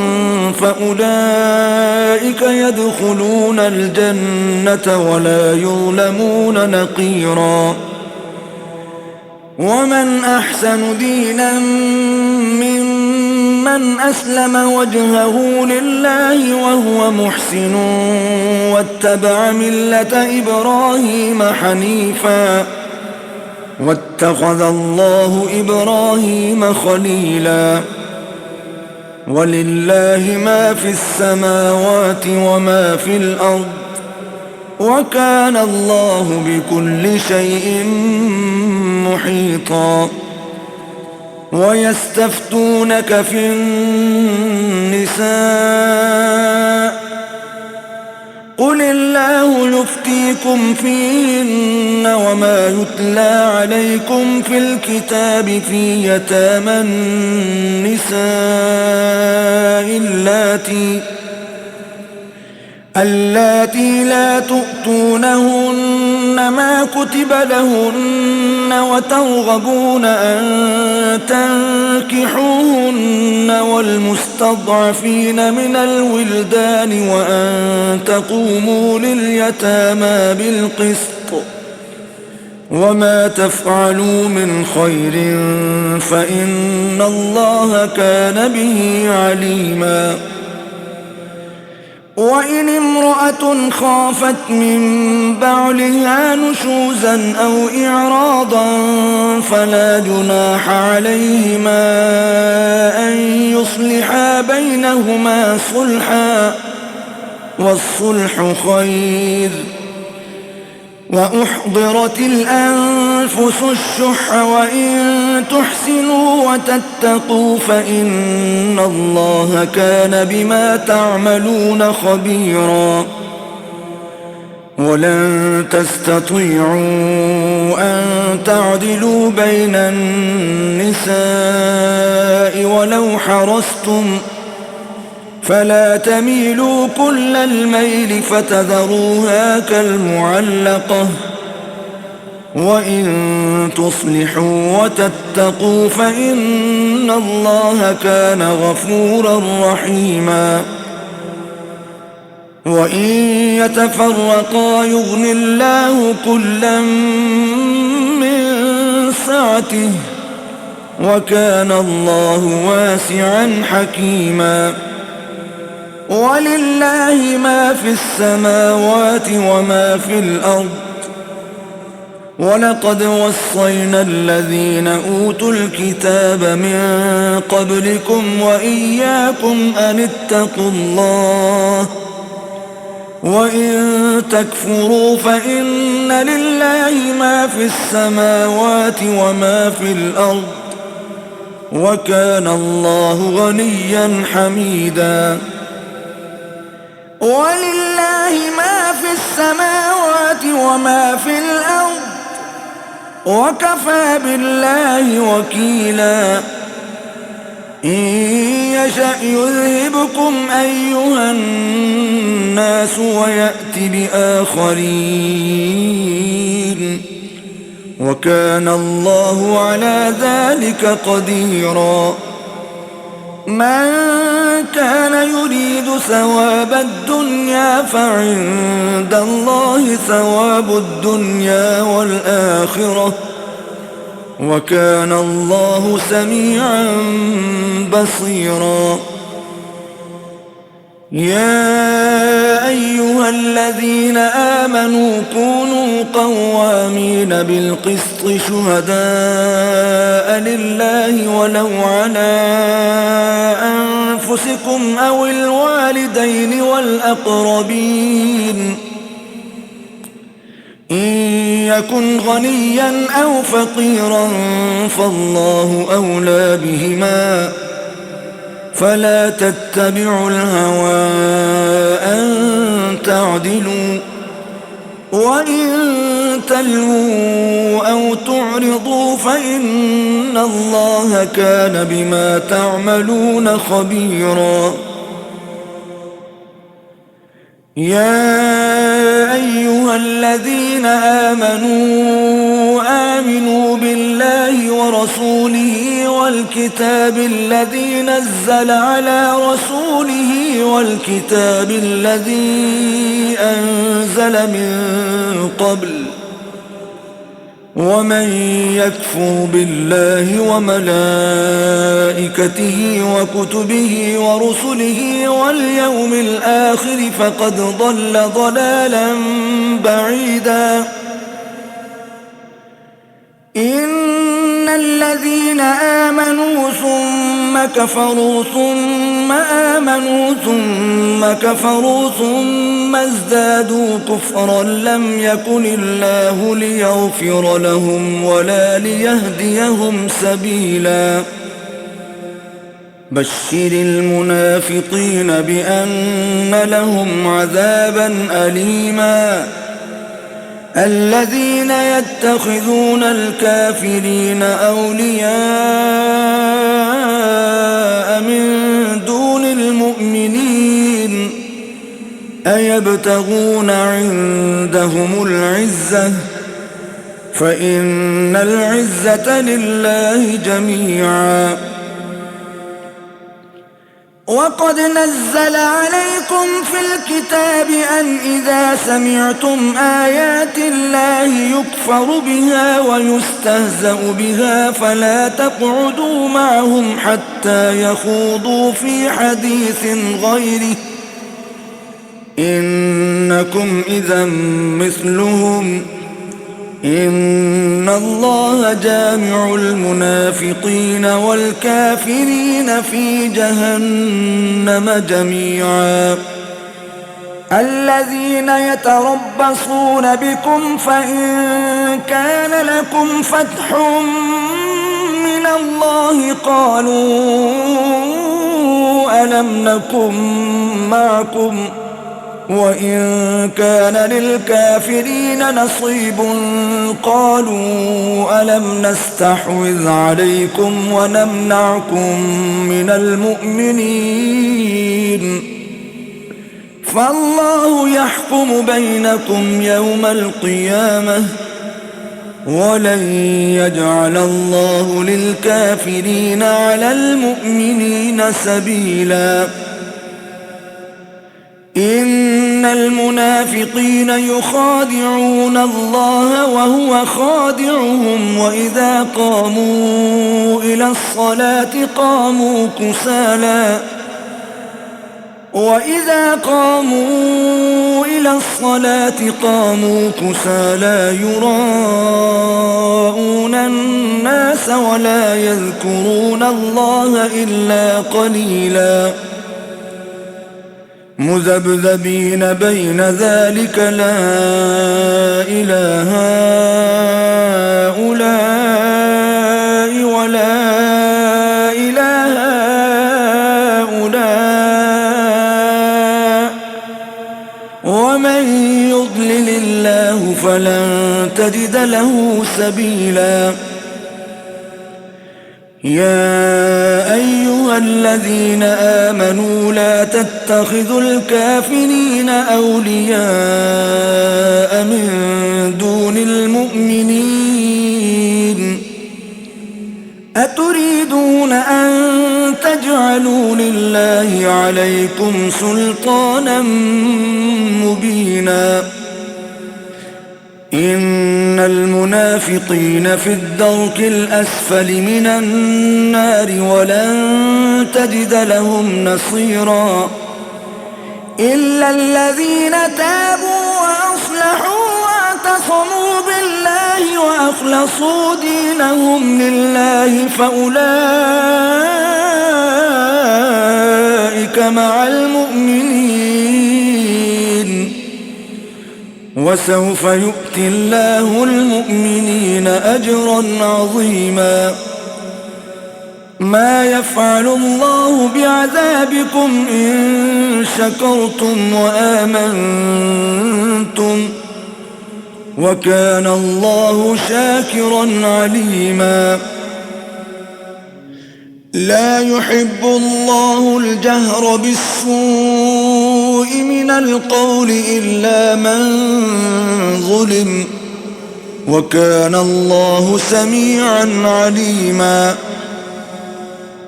فأولئك يدخلون الجنة ولا يظلمون نقيرا. ومن أحسن دينا ممن أسلم وجهه لله وهو محسن واتبع ملة إبراهيم حنيفا واتخذ الله إبراهيم خليلا. ولله ما في السماوات وما في الأرض وكان الله بكل شيء محيطا. ويستفتونك في النساء قل الله يفتيكم فيهن وما يتلى عليكم في الكتاب في يتامى النساء اللاتي لا تؤتونهن ما كتب لهن وترغبون أن تنكحوهن والمستضعفين من الولدان وأن تقوموا لليتامى بالقسط وما تفعلوا من خير فإن الله كان به عليما. وإن امرأة خافت من بعلها نشوزا أو إعراضا فلا جناح عليهما أن يصلحا بينهما صلحا والصلح خير. وأحضرت الأنفس الشح وإن تحسنوا وتتقوا فإن الله كان بما تعملون خبيرا. ولن تستطيعوا أن تعدلوا بين النساء ولو حرصتم فلا تميلوا كل الميل فتذروها كالمعلقة وإن تصلحوا وتتقوا فإن الله كان غفورا رحيما. وإن يتفرقا يغن الله كلا من سعته وكان الله واسعا حكيما. ولله ما في السماوات وما في الأرض ولقد وصينا الذين أوتوا الكتاب من قبلكم وإياكم أن اتقوا الله وإن تكفروا فإن لله ما في السماوات وما في الأرض وكان الله غنيا حميدا. ولله ما في السماوات وما في الأرض وكفى بالله وكيلا. إن يشأ يذهبكم أيها الناس ويأت بآخرين وكان الله على ذلك قديرا. من كان يريد ثواب الدنيا فعند الله ثواب الدنيا والآخرة وكان الله سميعا بصيرا. يا أيها الذين آمنوا كونوا قوامين بالقسط شهداء لله ولو على أنفسكم أو الوالدين والأقربين إن يكن غنيا أو فقيرا فالله أولى بهما فلا تتبعوا الهوى أن تعدلوا وإن تلووا أو تعرضوا فإن الله كان بما تعملون خبيرا. يا أيها الذين آمنوا بالله ورسوله والكتاب الذي نزل على رسوله والكتاب الذي أنزل من قبل ومن يكفر بالله وملائكته وكتبه ورسله واليوم الآخر فقد ضل ضلالا بعيدا. إن الذين آمنوا ثم كفروا ثم آمنوا ثم كفروا ثم ازدادوا كفرا لم يكن الله ليغفر لهم ولا ليهديهم سبيلا بشر المنافقين بأن لهم عذابا أليما الذين يتخذون الكافرين أولياء من دون المؤمنين أيبتغون عندهم العزة فإن العزة لله جميعا وقد نزل عليكم في الكتاب أن إذا سمعتم آيات الله يكفر بها ويستهزأ بها فلا تقعدوا معهم حتى يخوضوا في حديث غيره إنكم إذا مثلهم إن الله جامع المنافقين والكافرين في جهنم جميعا الذين يتربصون بكم فإن كان لكم فتح من الله قالوا ألم نكن معكم وإن كان للكافرين نصيب قالوا ألم نستحوذ عليكم ونمنعكم من المؤمنين فالله يحكم بينكم يوم القيامة ولن يجعل الله للكافرين على المؤمنين سبيلا إن المنافقين يخادعون الله وهو خادعهم وإذا قاموا إلى الصلاة قاموا كسالى يراءون الناس ولا يذكرون الله إلا قليلا مذبذبين بين ذلك لا إله هؤلاء ولا إله هؤلاء ومن يضلل الله فلن تجد له سبيلا يا أيها الذين آمنوا لا تتخذوا الكافرين أولياء من دون المؤمنين أتريدون أن تجعلوا لله عليكم سلطانا مبينا إن المنافقين في الدرك الأسفل من النار ولن تجد لهم نصيرا إلا الذين تابوا وأصلحوا واعتصموا بالله وأخلصوا دينهم لله فأولئك مع المؤمنين وسوف يؤتي الله المؤمنين أجرا عظيما ما يفعل الله بعذابكم إن شكرتم وآمنتم وكان الله شاكرا عليما لا يحب الله الجهر بالسوء من القول إلا من ظلم وكان الله سميعا عليما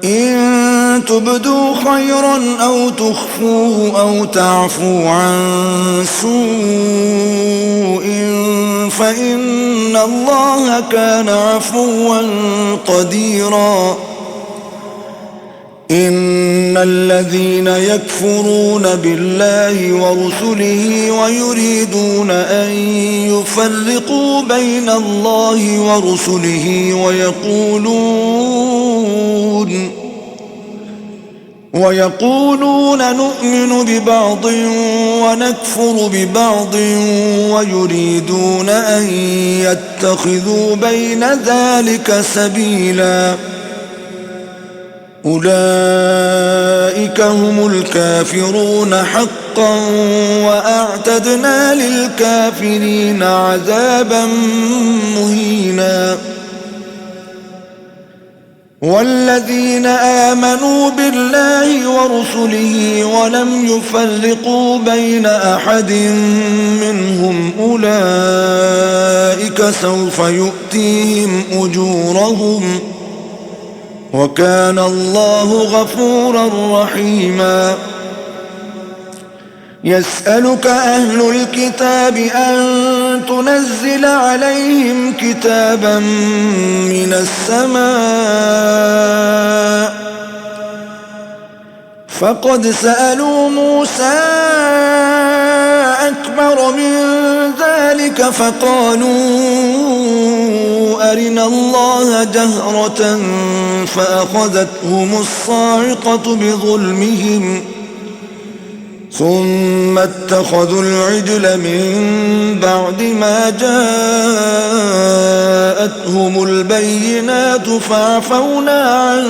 إن تبدوا خيرا أو تخفوه أو تعفوا عن سوء فإن الله كان عفوا قديرا إن الذين يكفرون بالله ورسله ويريدون أن يفرقوا بين الله ورسله ويقولون نؤمن ببعض ونكفر ببعض ويريدون أن يتخذوا بين ذلك سبيلا أولئك هم الكافرون حقا وأعتدنا للكافرين عذابا مهينا والذين آمنوا بالله ورسله ولم يفرقوا بين أحد منهم أولئك سوف يؤتيهم أجورهم وكان الله غفورا رحيما يسألك أهل الكتاب أن تنزل عليهم كتابا من السماء فقد سألوا موسى أكبر من ذلك فقالوا أرنا الله جهرة فأخذتهم الصاعقة بظلمهم ثم اتخذوا العجل من بعد ما جاءتهم البينات فعفونا عن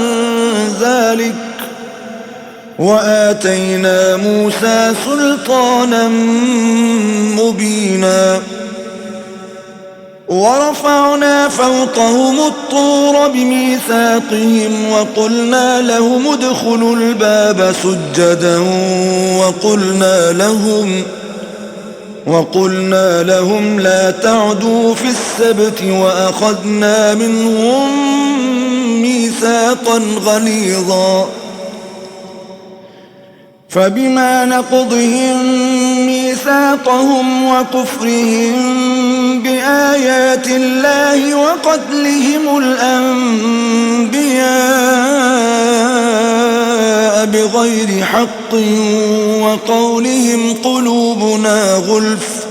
ذلك وآتينا موسى سلطانا مبينا ورفعنا فوقهم الطور بميثاقهم وقلنا لهم ادخلوا الباب سجدا وقلنا لهم لا تعدوا في السبت وأخذنا منهم ميثاقا غليظا فبما نقضهم ميثاقهم وكفرهم بآيات الله وقتلهم الأنبياء بغير حق وقولهم قلوبنا غلف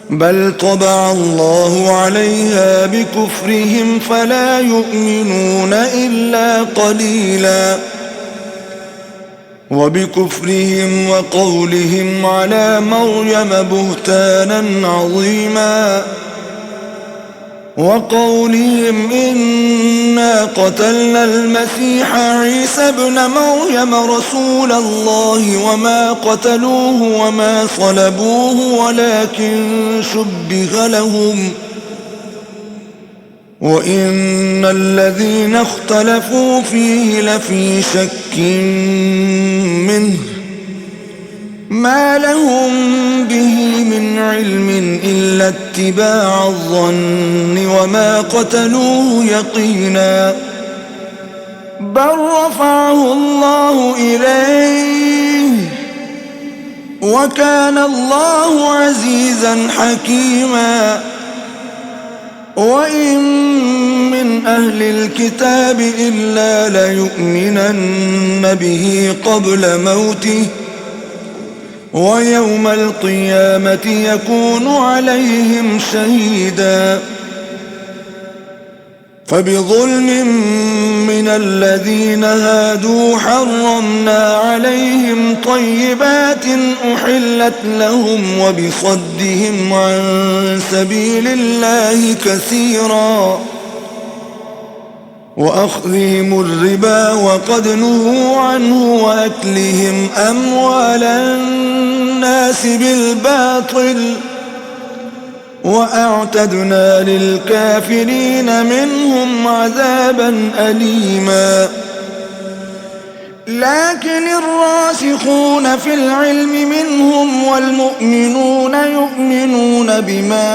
بل طبع الله عليها بكفرهم فلا يؤمنون إلا قليلا وبكفرهم وقولهم على مريم بهتانا عظيما وقولهم إنا قتلنا المسيح عيسى ابن مريم رسول الله وما قتلوه وما صلبوه ولكن شبه لهم وإن الذين اختلفوا فيه لفي شك منه ما لهم به من علم إلا اتباع الظن وما قتلوه يقينا بل رفعه الله إليه وكان الله عزيزا حكيما وإن من أهل الكتاب إلا ليؤمنن به قبل موته ويوم القيامة يكون عليهم شهيدا فبظلم من الذين هادوا حرمنا عليهم طيبات أحلت لهم وبصدهم عن سبيل الله كثيرا وأخذهم الربا وقد نهوا عنه وأكلهم أموال الناس بالباطل وأعتدنا للكافرين منهم عذابا أليما لكن الراسخون في العلم منهم والمؤمنون يؤمنون بما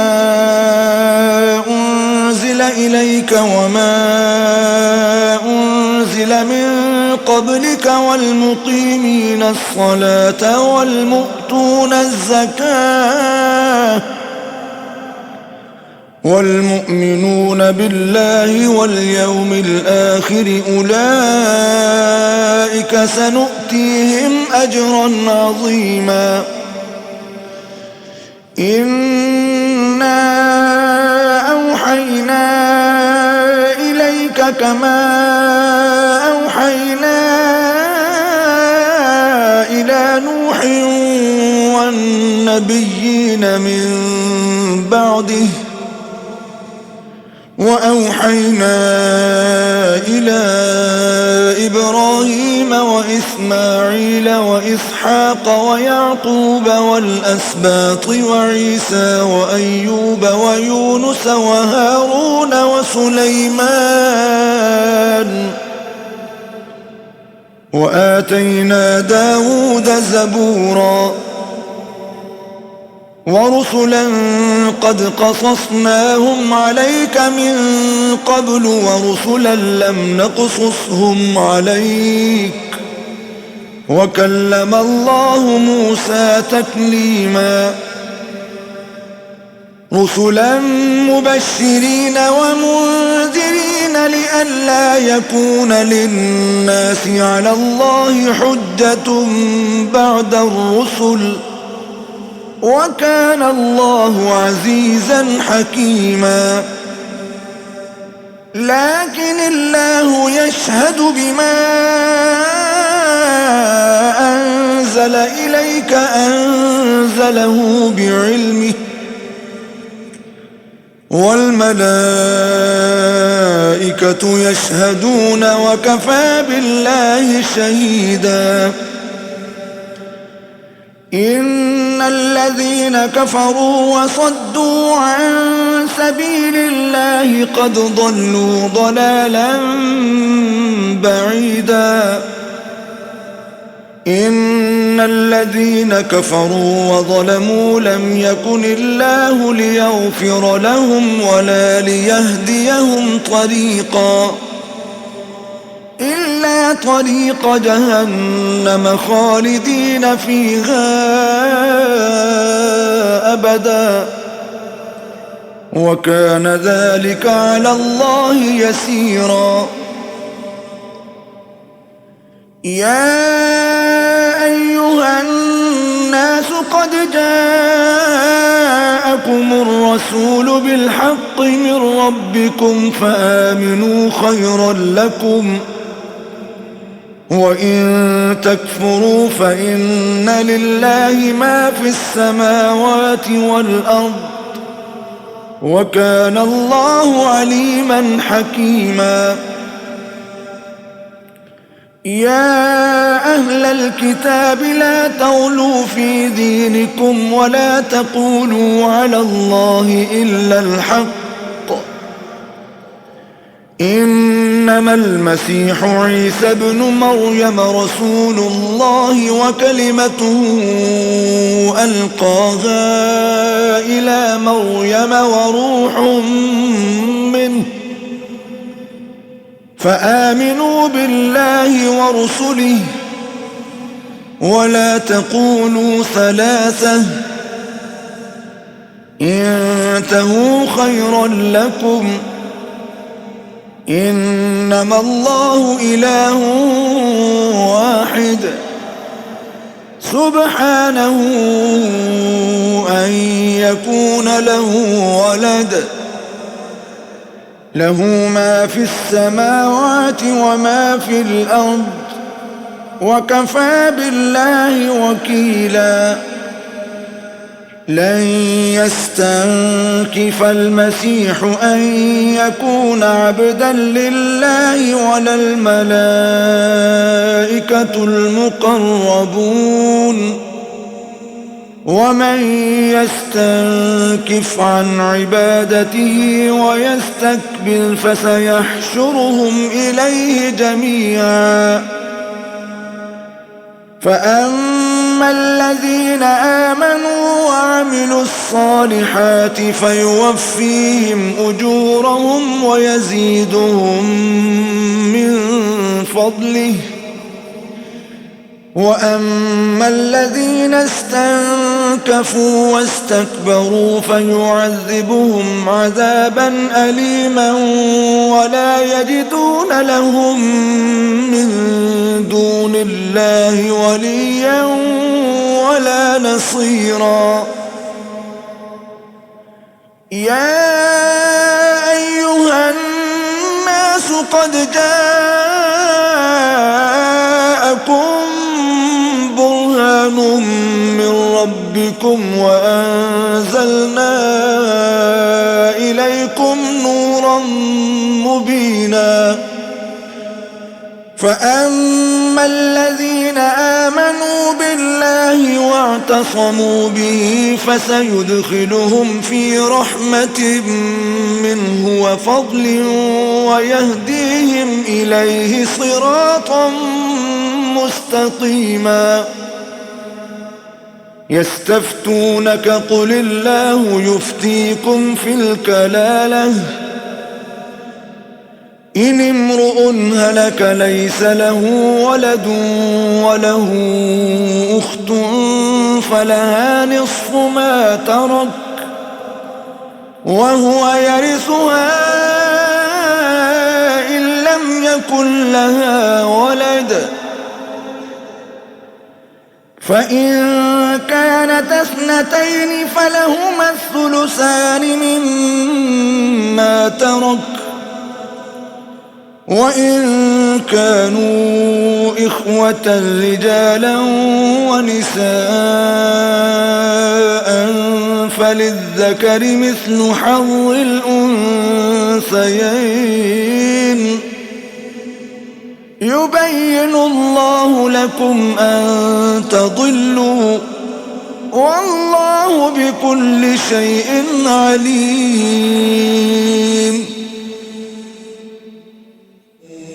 أنزل إليك وما أنزل من قبلك والمقيمين الصلاة والمؤتون الزكاة والمؤمنون بالله واليوم الآخر أولئك سنؤتيهم أجرا عظيما إنا أوحينا إليك كما أوحينا إلى نوح والنبيين من بعده وأوحينا إلى إبراهيم وإسماعيل وإسحاق ويعقوب والأسباط وعيسى وأيوب ويونس وهارون وسليمان وآتينا داود زبورا ورسلا قد قصصناهم عليك من قبل ورسلا لم نقصصهم عليك وكلم الله موسى تكليما رسلا مبشرين ومنذرين لئلا يكون للناس على الله حجة بعد الرسل وكان الله عزيزا حكيما لكن الله يشهد بما أنزل إليك أنزله بعلمه والملائكة يشهدون وكفى بالله شهيدا إن الذين كفروا وصدوا عن سبيل الله قد ضلوا ضلالا بعيدا إن الذين كفروا وظلموا لم يكن الله ليغفر لهم ولا ليهديهم طريقا إلا طريق جهنم خالدين فيها أبدا وكان ذلك على الله يسيرا يا أيها الناس قد جاءكم الرسول بالحق من ربكم فآمنوا خيرا لكم وإن تكفروا فإن لله ما في السماوات والأرض وكان الله عليما حكيما يا أهل الكتاب لا تغلوا في دينكم ولا تقولوا على الله إلا الحق إنما المسيح عيسى ابن مريم رسول الله وكلمته ألقاها إلى مريم وروح منه فآمنوا بالله ورسله ولا تقولوا ثلاثة انتهوا خيرا لكم إنما الله إله واحد سبحانه أن يكون له ولد له ما في السماوات وما في الأرض وكفى بالله وكيلا لن يستنكف المسيح أن يكون عبدا لله ولا الملائكة المقربون ومن يستنكف عن عبادته ويستكبر فسيحشرهم إليه جميعا فأما الذين آمنوا وعملوا الصالحات فيوفيهم أجورهم ويزيدهم من فضله وأما الذين استنكفوا استضعفوا واستكبروا فيعذبهم عذابا أليما ولا يجدون لهم من دون الله وليا ولا نصيرا. يا أيها الناس قد جاءكم برهان من ربكم وأنزلنا إليكم نورا مبينا. فأما الذين آمنوا بالله واعتصموا به فسيدخلهم في رحمة منه وفضل ويهديهم إليه صراطا مستقيما. يستفتونك قل الله يفتيكم في الكلالة إن امرؤ هلك ليس له ولد وله أخت فلها نصف ما ترك وهو يرثها إن لم يكن لها ولد، فإن كانت اثنتين فلهما الثلثان مما ترك، وإن كانوا إخوة رجالا ونساء فللذكر مثل حظ الأنثيين. يبين الله لكم أن تضلوا والله بكل شيء عليم.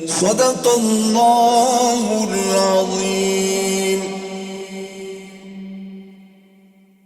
صدق الله العظيم.